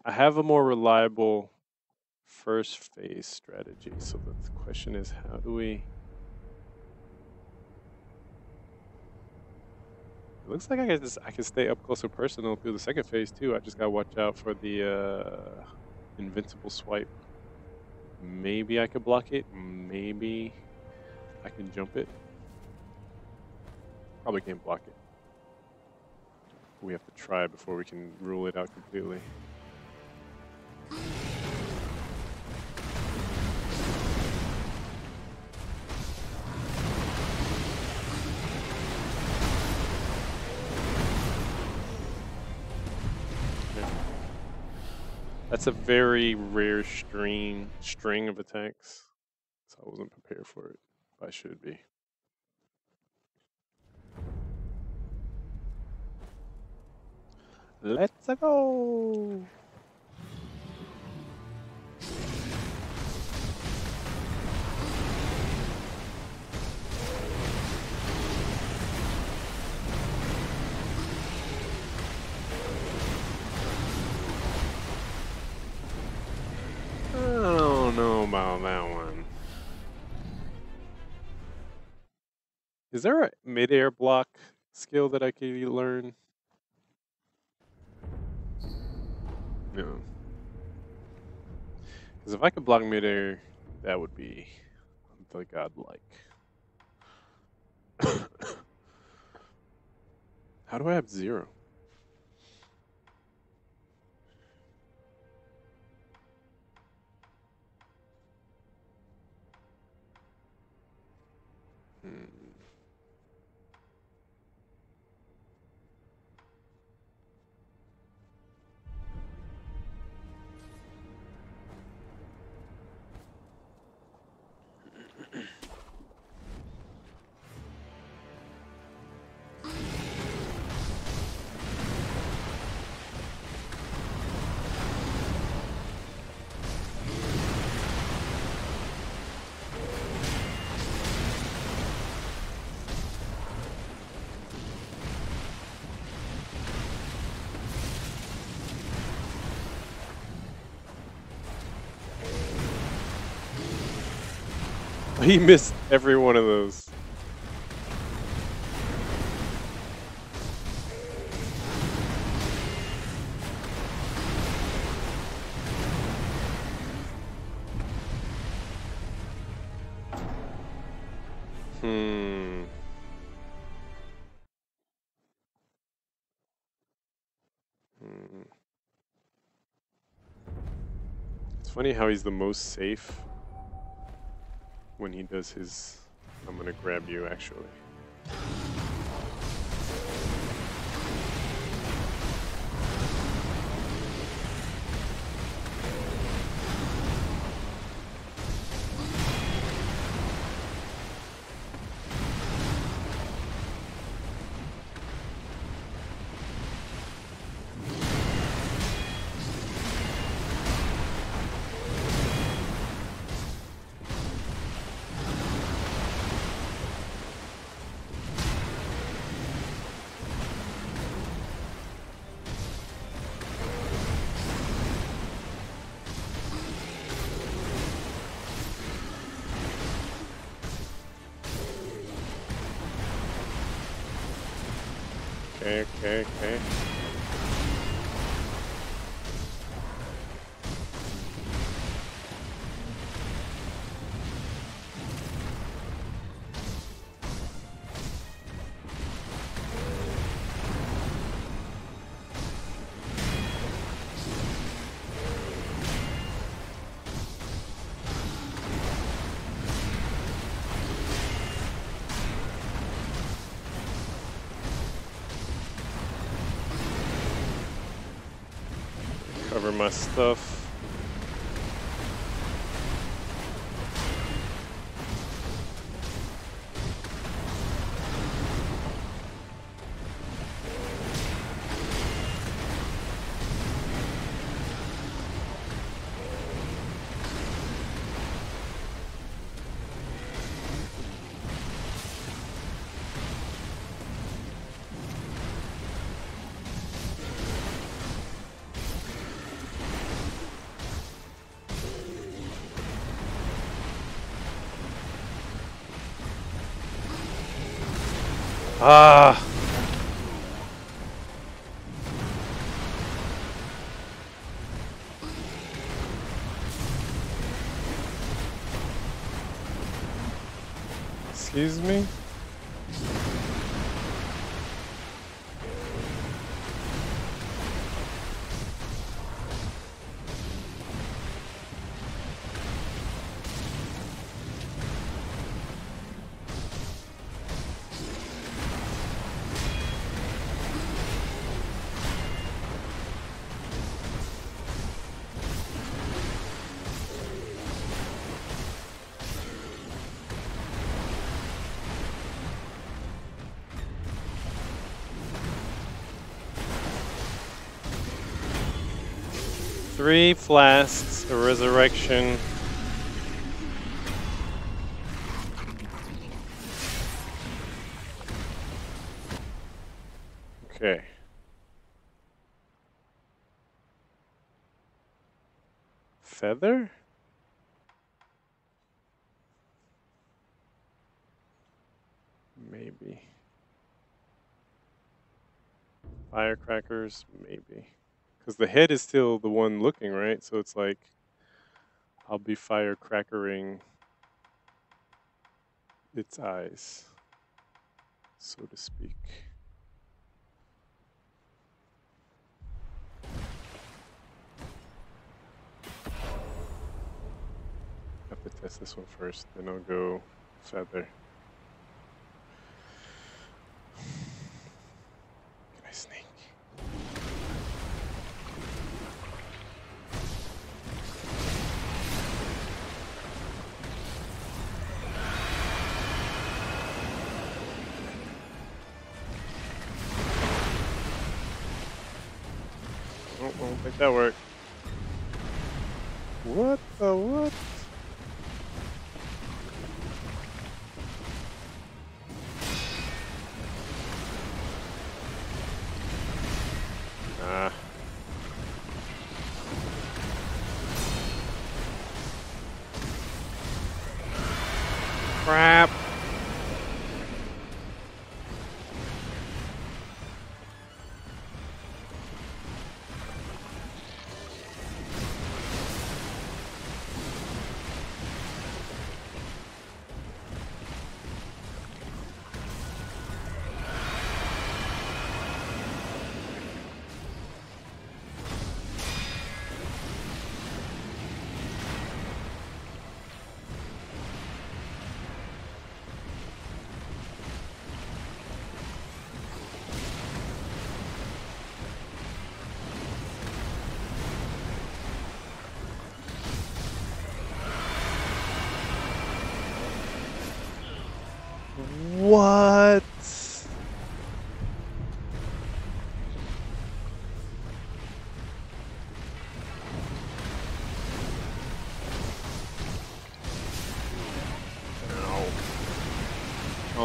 I have a more reliable first phase strategy, so the question is, how do we... It looks like I can stay up close and personal through the second phase too. I just gotta watch out for the invincible swipe. Maybe I could block it. Maybe I can jump it. Probably can't block it. We have to try before we can rule it out completely. That's a very rare string of attacks, so I wasn't prepared for it. But I should be. Let's go! I don't know about that one. Is there a mid-air block skill that I could learn? No. Because if I could block mid-air, that would be the godlike. How do I have 0? He missed every one of those. It's funny how he's the most safe when he does his I'm gonna grab you actually. Okay. Cover my stuff. Ah. Excuse me? Three flasks, a resurrection. Okay. Feather? Maybe. Firecrackers? Maybe. Because the head is still the one looking, right? So it's like, I'll be firecrackering its eyes, so to speak. I have to test this one first, then I'll go feather. Can I sneak? Oh, I don't think that worked. What the what? Ah.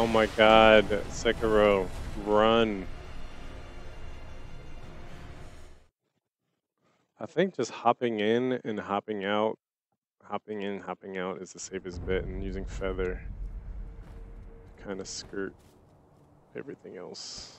Oh my god, Sekiro, run. I think just hopping in and hopping out, hopping in, hopping out is the safest bet, and using feather to kind of skirt everything else.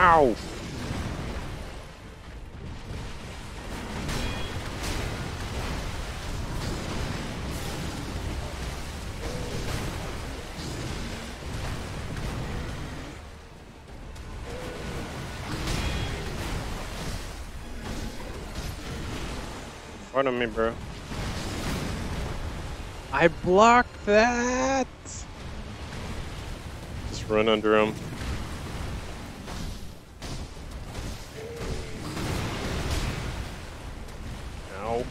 Ow! In front of me, bro. I blocked that! Just run under him. Ow.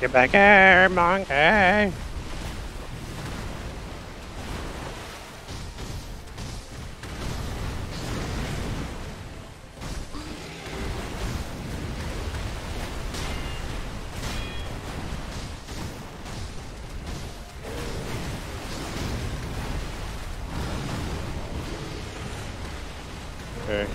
Get back here, monkey! Okay.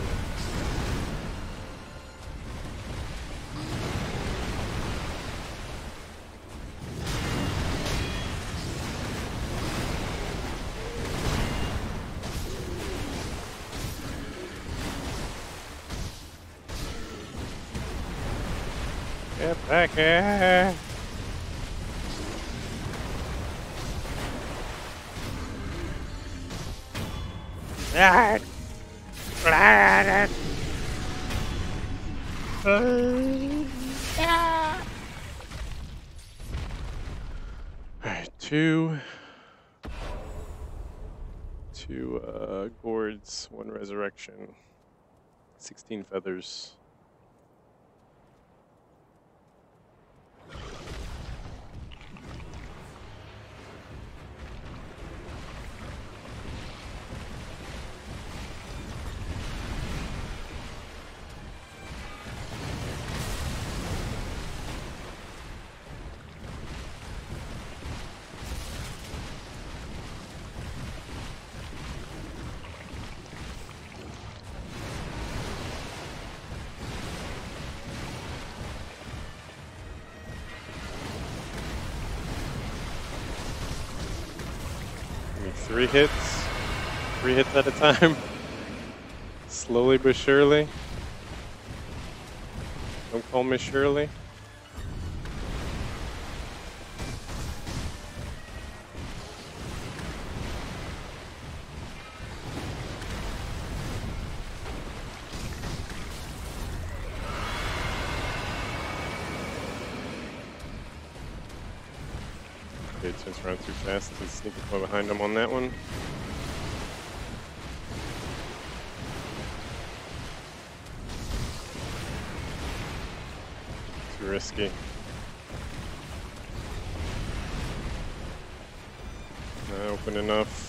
Get back here! Ah! Alright, two gourds, one resurrection, 16 feathers. Three hits at a time, slowly but surely. Don't call me Shirley. Okay, it turns around too fast to sneak up behind him on that one. Too risky. Not open enough.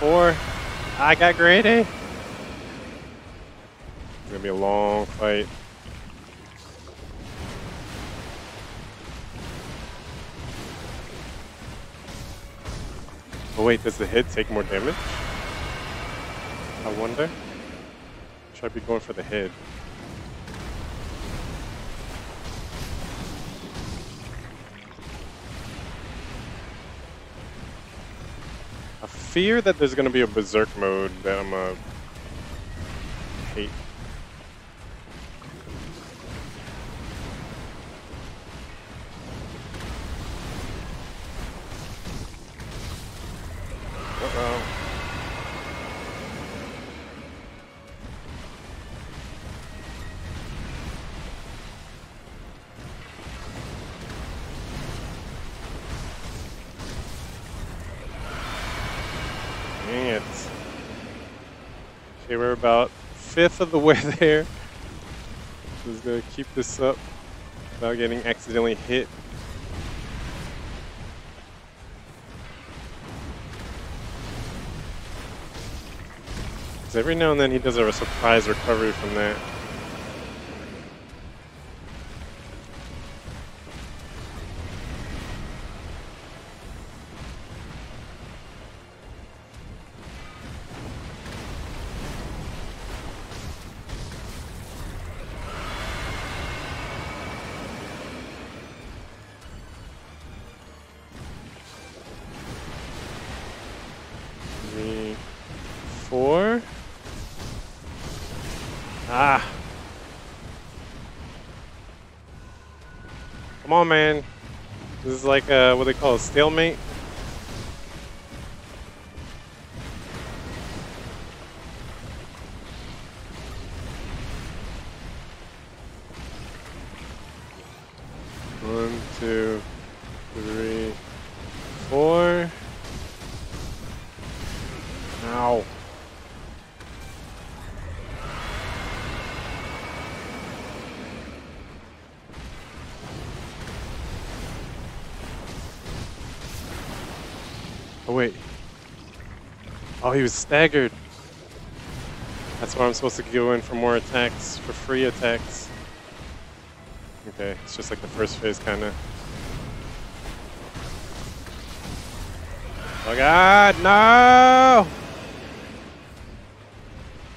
4. I got greedy. It's gonna be a long fight. Oh wait, does the hit take more damage? I wonder. Should I be going for the head? I fear that there's going to be a berserk mode that I'm going to hate. Uh-oh. Dang it. Okay, we're about 1/5 of the way there. Just gonna keep this up without getting accidentally hit. Because every now and then he does a surprise recovery from that. Three, 4. Ah. Come on, man. This is like what they call a stalemate. One, 2, 3, 4. Ow. Oh wait. Oh, he was staggered. That's why I'm supposed to go in for more attacks, for free attacks. Okay, it's just like the first phase, kind of. Oh god, no!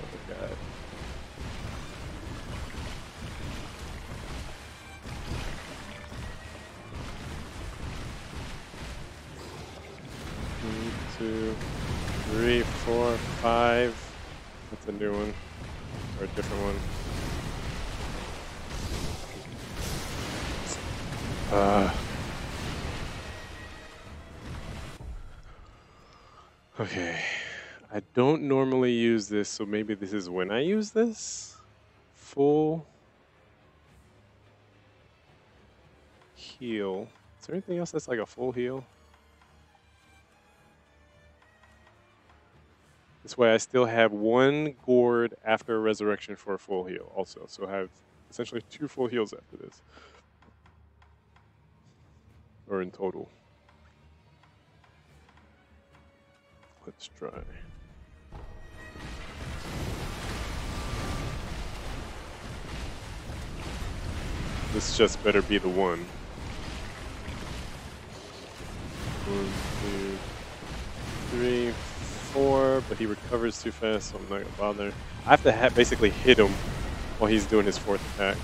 Oh god. One, 2, 3, 4, 5. That's a new one. Or a different one. Okay. I don't normally use this, so maybe this is when I use this. Full heal. Is there anything else that's like a full heal? This way I still have 1 gourd after a resurrection for a full heal also. So I have essentially 2 full heals after this. Or in total. Let's try. This just better be the one. 1, 2, 3, 4, but he recovers too fast, so I'm not gonna bother. I have to basically hit him while he's doing his 4th attack.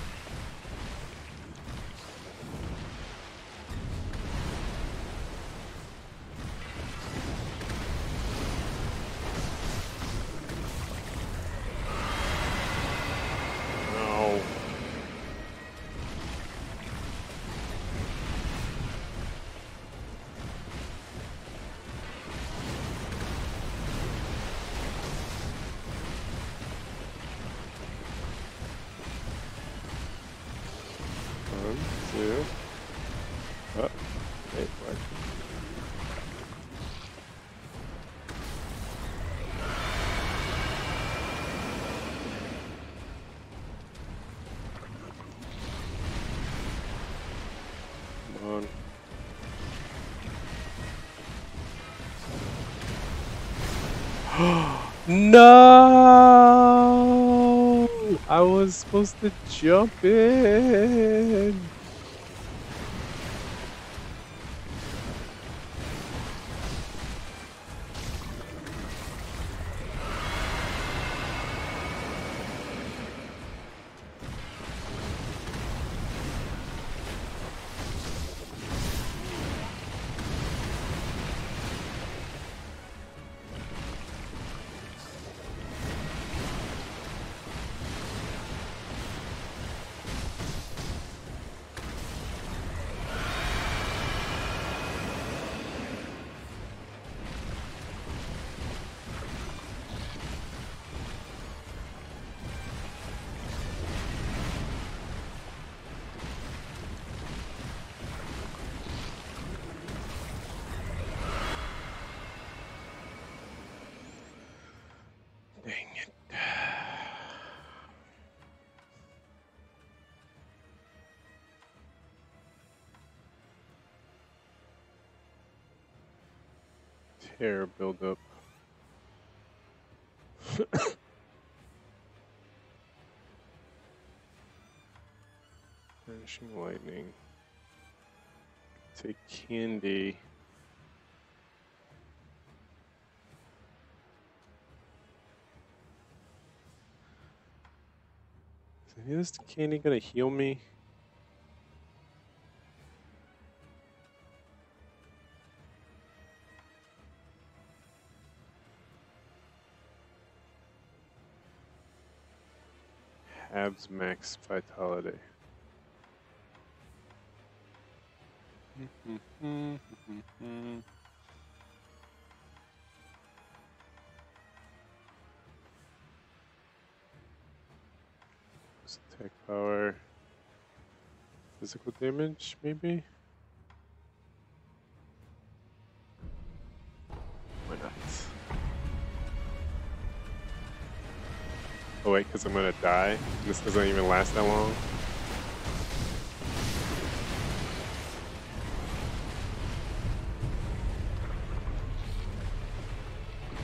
No. One, 2. Oh, wait, what? Come on. No! I was supposed to jump in. Dang it. Terror buildup. Vanishing lightning. Take candy. Is this candy gonna heal me? Habs max vitality. Attack power. Physical damage, maybe? Why not? Oh wait, because I'm gonna die? This doesn't even last that long?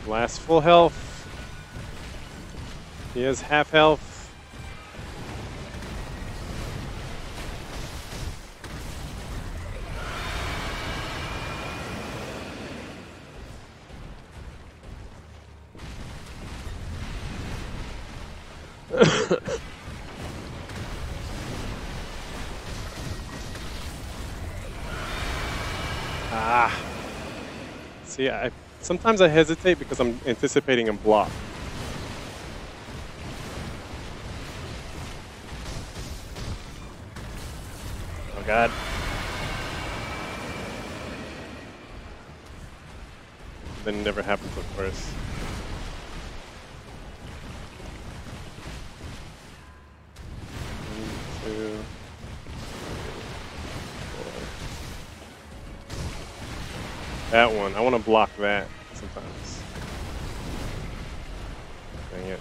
Last full health. He has half health. Ah. See, sometimes I hesitate because I'm anticipating a block. Oh god. Then it never happens, of course. That one. I want to block that sometimes. Dang it.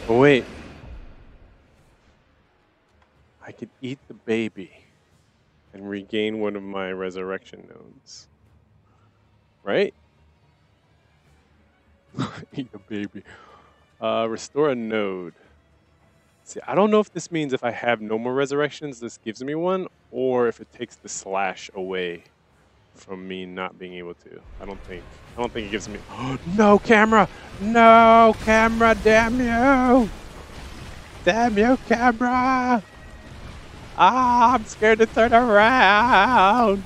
Oh, wait. I could eat the baby and regain one of my resurrection nodes. Right? Eat a baby. Restore a node. See, I don't know if this means if I have no more resurrections, this gives me one, or if it takes the slash away from me not being able to. I don't think it gives me. No camera! No camera! Damn you! Damn you, camera! Ah, I'm scared to turn around.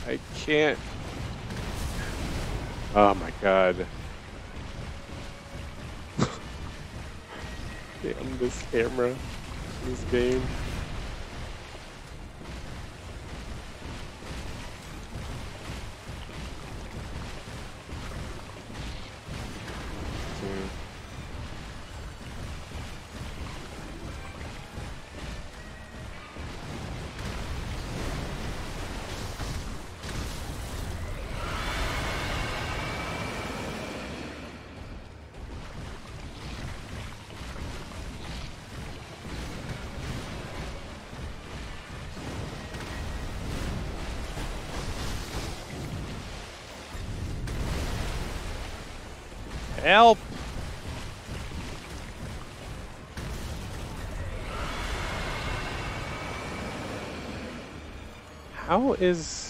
I can't. Oh my god. Damn this camera. This game. Help! How is...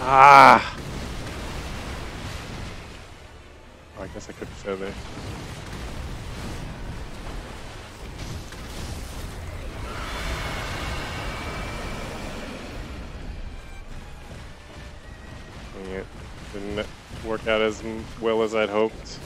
Ah! Oh, I guess I could fail there. Dang it. Didn't work out as well as I'd hoped.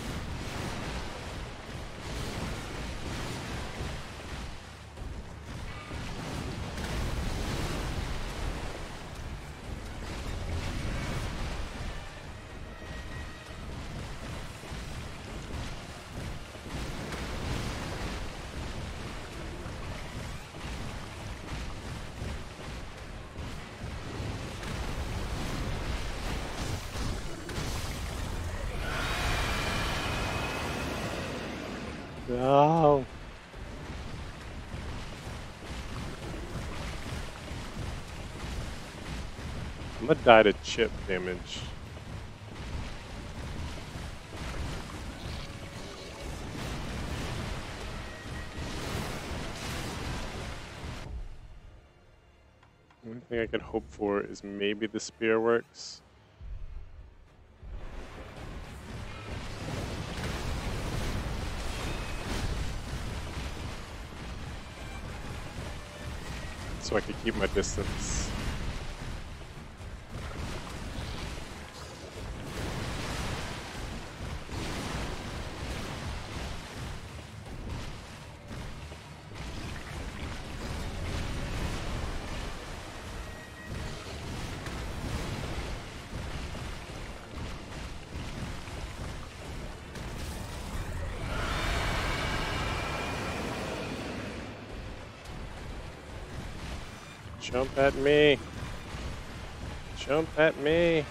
No. I'm gonna die to chip damage. The only thing I could hope for is maybe the spear works. So I could keep my distance. Jump at me. Jump at me.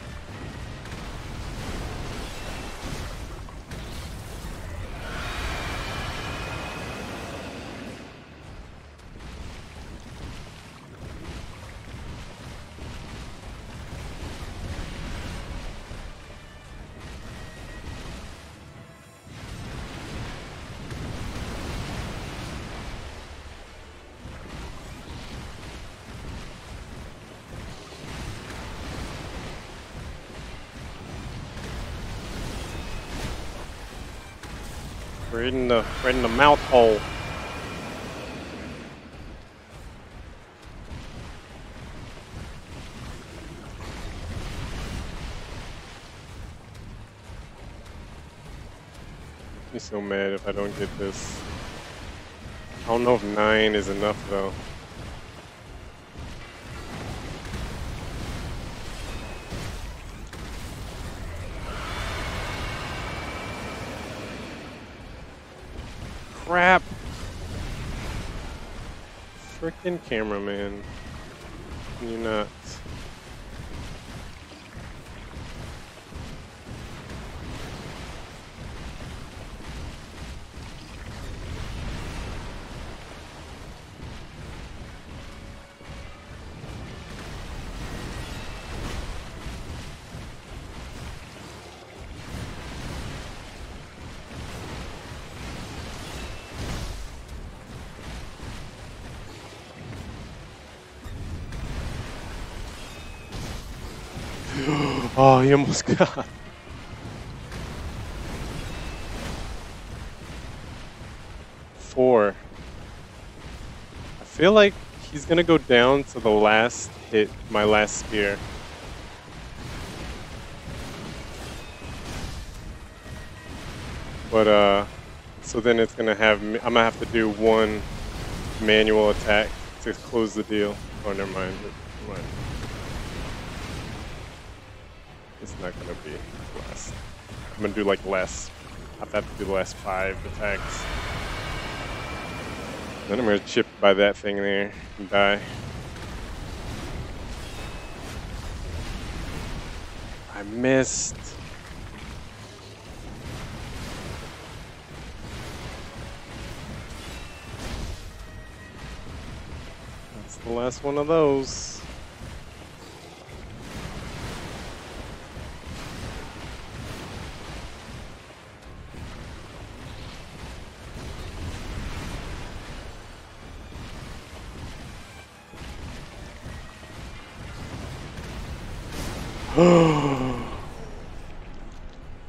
Right in the mouth hole. I'd be so mad if I don't get this. I don't know if 9 is enough though. Crap! Frickin' cameraman. Can you not? Oh, he almost got. Four. I feel like he's gonna go down to the last hit, my last spear. But so then it's gonna have me, I'm gonna have to do one manual attack to close the deal. Oh, never mind. Never mind. It's not gonna be last. I'm gonna do like less. I have to do the last 5 attacks. Then I'm gonna chip by that thing there and die. I missed. That's the last one of those.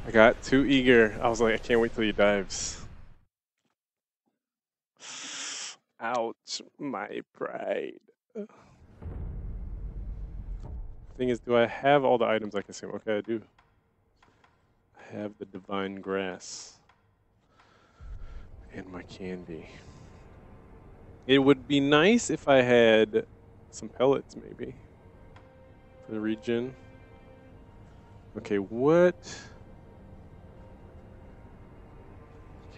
I got too eager. I was like, I can't wait till he dives. Ouch, my pride. Thing is, do I have all the items I can see? Okay, I do. I have the divine grass and my candy. It would be nice if I had some pellets, maybe, for the regen. Okay, what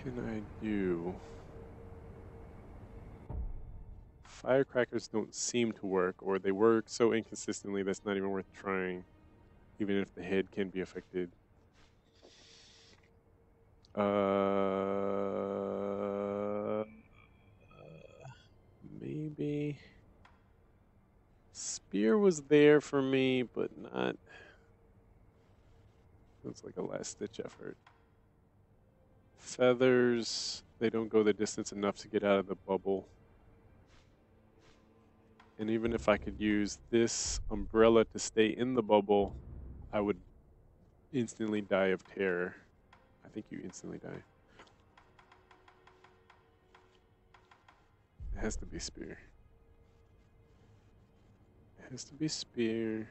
can I do? Firecrackers don't seem to work, or they work so inconsistently that's not even worth trying, even if the head can be affected. Maybe spear was there for me, but not. It was like a last-ditch effort. Feathers, they don't go the distance enough to get out of the bubble. And even if I could use this umbrella to stay in the bubble, I would instantly die of terror. I think you instantly die. It has to be spear. It has to be spear.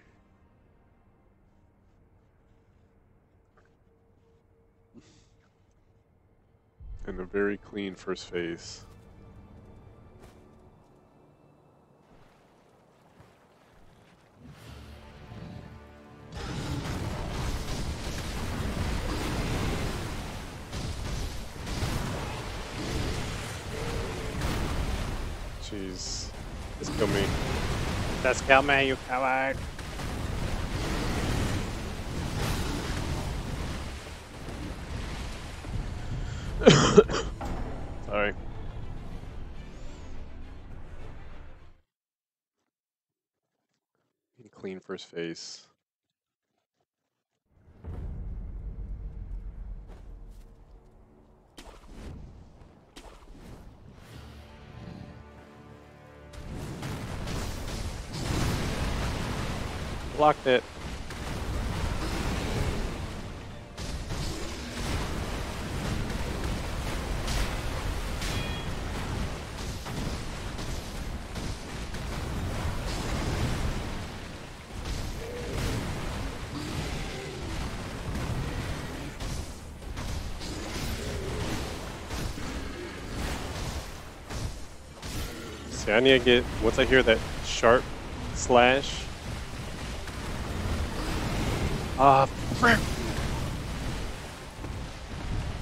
And a very clean first phase. Jeez. Just kill me. Just kill me, you coward. Sorry. Need a clean first face. Blocked it. See, I need to get, once I hear that sharp slash. Ah, frick!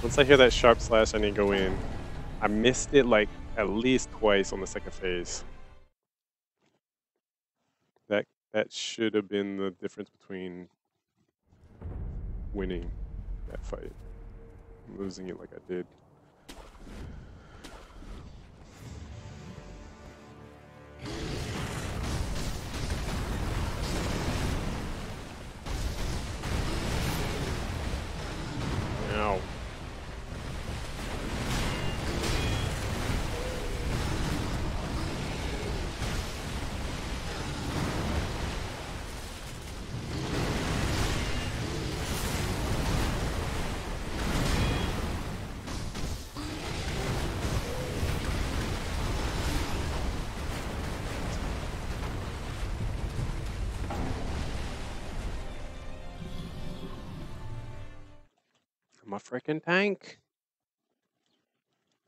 Once I hear that sharp slash, I need to go in. I missed it like at least twice on the second phase. That should have been the difference between winning that fight and losing it like I did. Ow. My frickin' tank.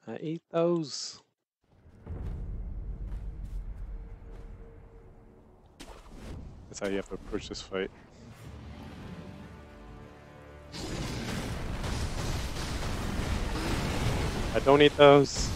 I ate those. That's how you have to approach this fight. I don't eat those.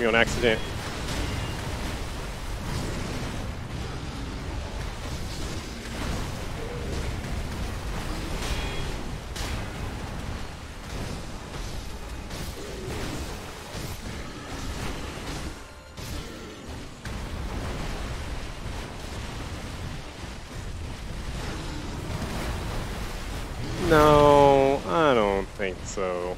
me on accident. No, I don't think so.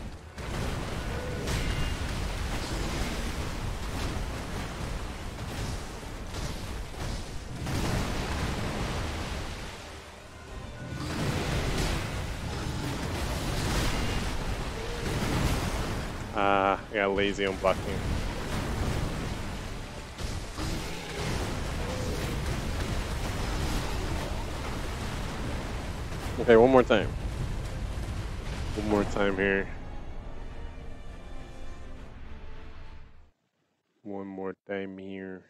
I got lazy on blocking. Okay, one more time. One more time here. One more time here.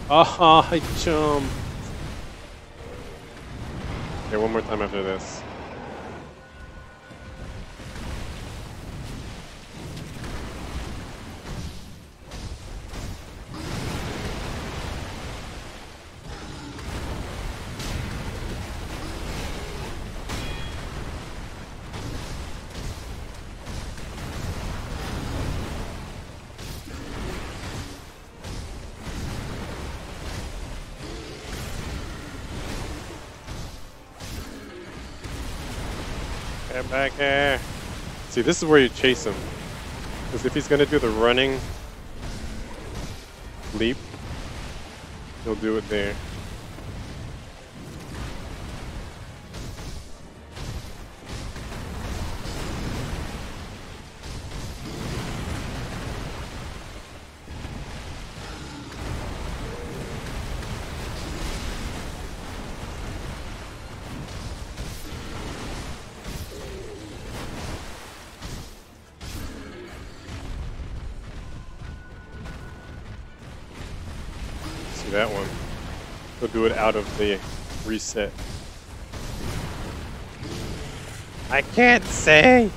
Ah, I jumped. Okay, one more time after this. Get back here. See, this is where you chase him. Because if he's going to do the running leap, he'll do it there. That one. He'll do it out of the reset. I can't say.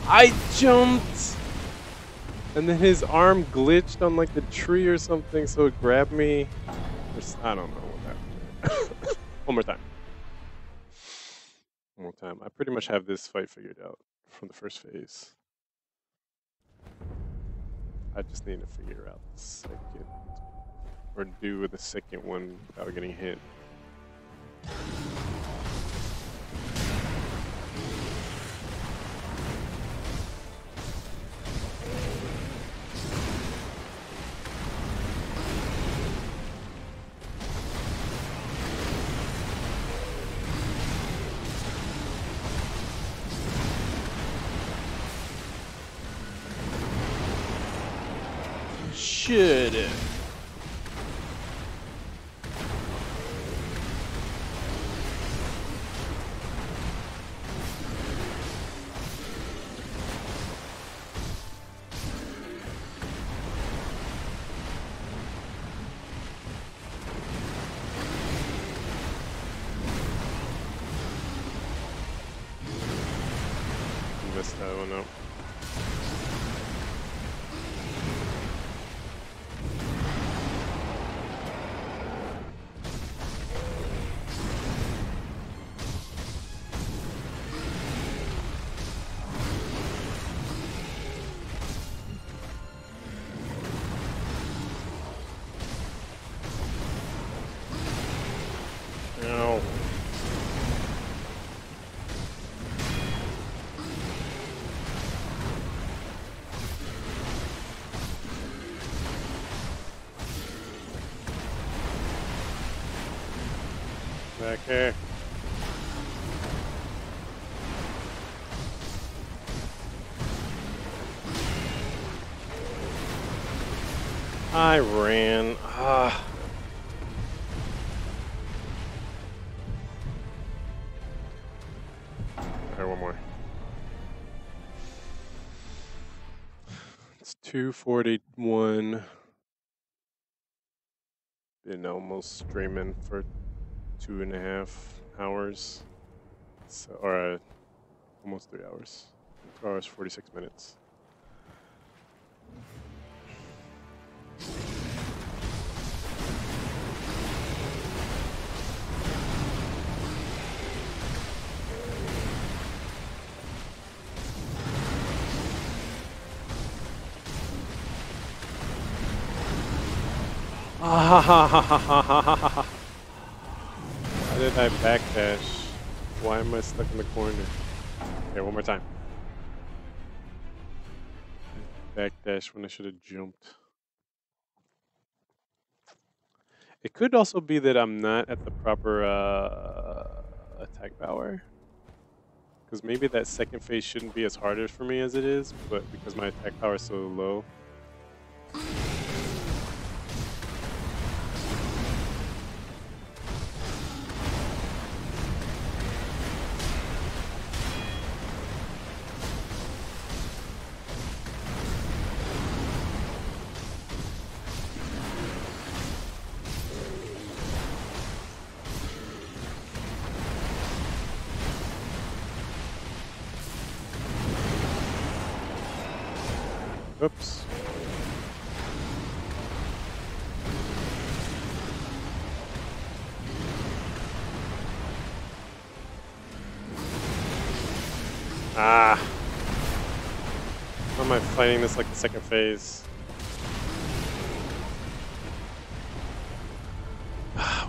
I jumped. And then his arm glitched on like the tree or something, so it grabbed me. I don't know what happened. One more time. One more time. I pretty much have this fight figured out from the first phase. I just need to figure out the second, or do the second one without getting hit. Should. Missed that one up. No. Back here. I ran. Ah. Alright, one more. It's 2:41. Been almost streaming for 2.5 hours. So, or almost 3 hours. 2 hours, 46 minutes. Why did I backdash? Why am I stuck in the corner? Okay, one more time. Backdash when I should have jumped. It could also be that I'm not at the proper attack power. Because maybe that second phase shouldn't be as harder for me as it is, but because my attack power is so low. Oops. Ah. Why am I fighting this like the second phase?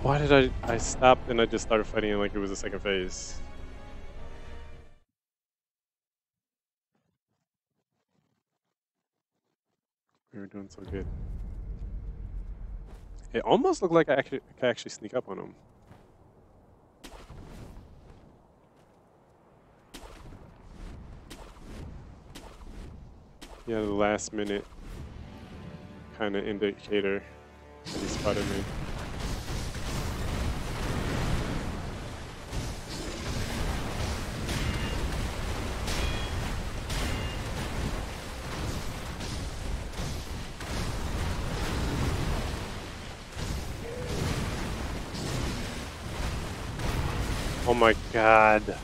Why did I stopped and I just started fighting it like it was the second phase? We were doing so good. It almost looked like I could actually sneak up on him. Yeah, the last minute kind of indicator that he spotted me. Oh my god.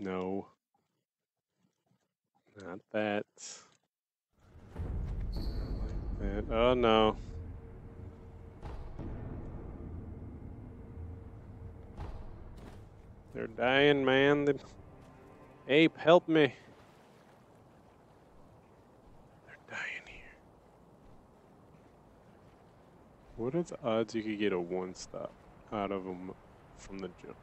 No. Not that. Not like that. Oh no. They're dying, man. Ape, help me. They're dying here. What are the odds you could get a one stop out of them from the jump?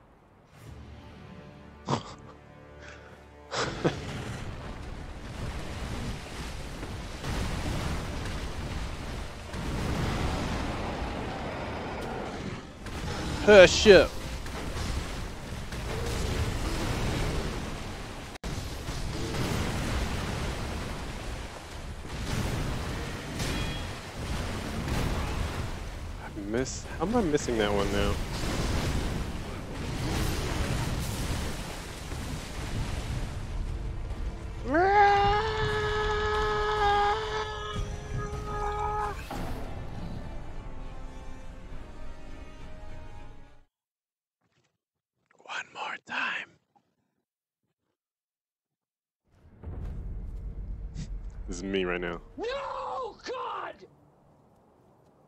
Hush up. How am I missing that one now? One more time. This is me right now. No, God!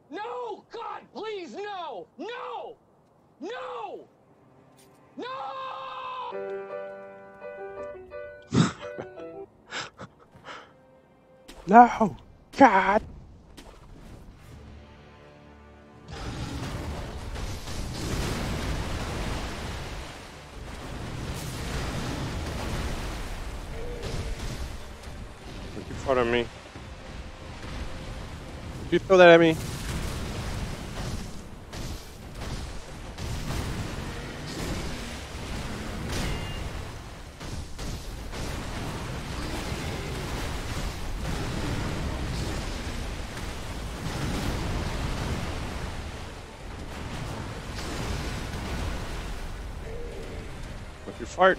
No, God, please, no! No! No! No! No! God! Pardon me. Did you throw that at me? With your fart.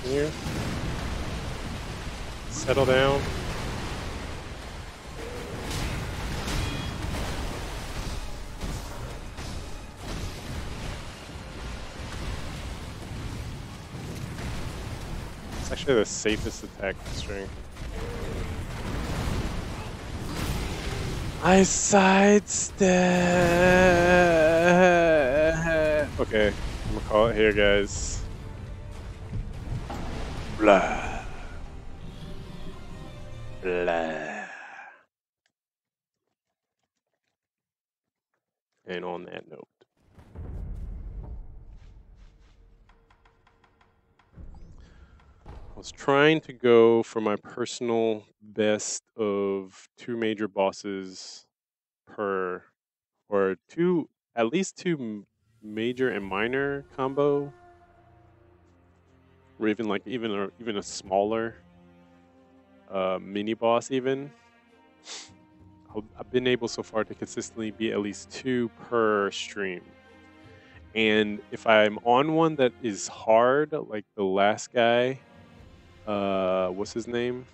Here. Settle down. It's actually the safest attack string. I sidestep. Okay, I'm gonna call it here, guys. Blah. Blah. And on that note, I was trying to go for my personal best of 2 major bosses per, or at least 2 major and minor combo, or even like even a smaller mini boss even. I've been able so far to consistently beat at least 2 per stream. And if I'm on one that is hard, like the last guy, what's his name?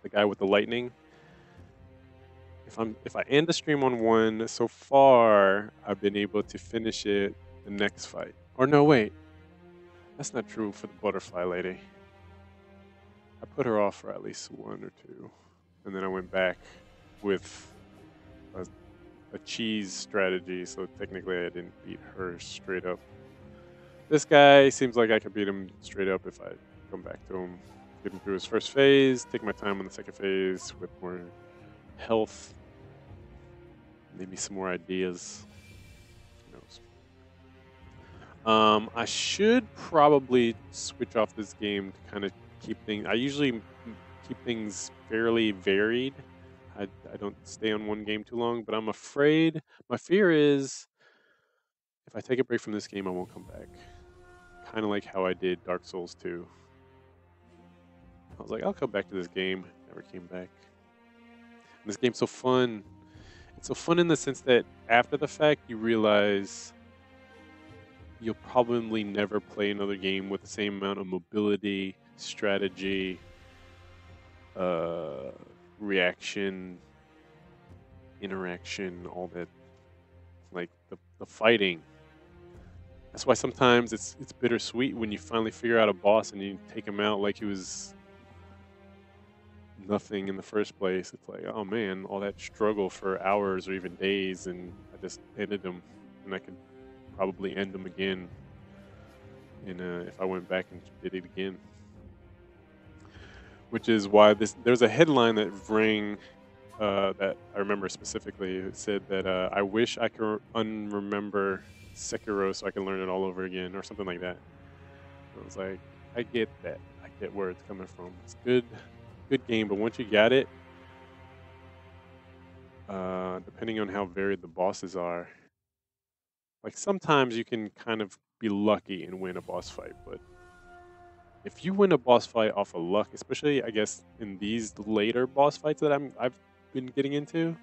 The guy with the lightning. If I end the stream on one, so far I've been able to finish it the next fight. Or no, wait. That's not true for the butterfly lady. I put her off for at least 1 or 2. And then I went back with a cheese strategy, so technically I didn't beat her straight up. This guy seems like I could beat him straight up if I come back to him. Get him through his first phase, take my time on the second phase with more health. Maybe some more ideas. Who knows? I should probably switch off this game to kind of keep things. I usually keep things fairly varied. I don't stay on one game too long, but I'm afraid. My fear is if I take a break from this game, I won't come back. Kind of like how I did Dark Souls 2. I was like, I'll come back to this game. Never came back. And this game's so fun. It's so fun in the sense that after the fact, you realize you'll probably never play another game with the same amount of mobility, strategy, reaction, interaction, all that, like the fighting. That's why sometimes it's bittersweet when you finally figure out a boss and you take him out like he was nothing in the first place. It's like, oh man, all that struggle for hours or even days, and I just ended him, and I could probably end him again. And if I went back and did it again. Which is why there's a headline that rang that I remember specifically. It said that I wish I could unremember Sekiro so I can learn it all over again, or something like that. I was like, I get that. I get where it's coming from. It's good game, but once you got it, depending on how varied the bosses are, like sometimes you can kind of be lucky and win a boss fight, but if you win a boss fight off of luck, especially I guess in these later boss fights that I've been getting into,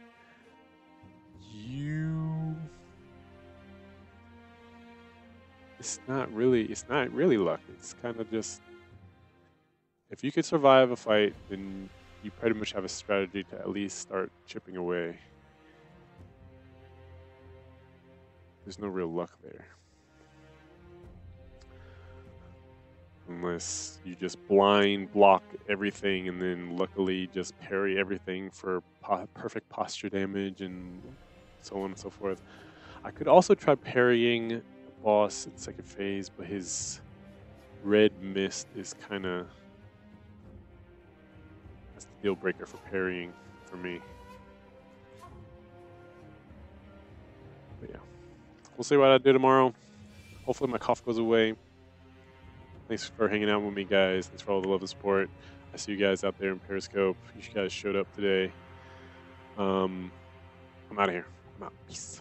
it's not really luck. It's kind of just, if you could survive a fight, then you pretty much have a strategy to at least start chipping away. There's no real luck there. Unless you just blind block everything and then luckily just parry everything for perfect posture damage and so on and so forth. I could also try parrying boss in the second phase, but his red mist is kind of that's the deal breaker for parrying for me. But yeah, we'll see what I do tomorrow. Hopefully my cough goes away. Thanks for hanging out with me, guys. Thanks for all the love and support. I see you guys out there in Periscope. You guys showed up today. I'm out of here. I'm out. Peace.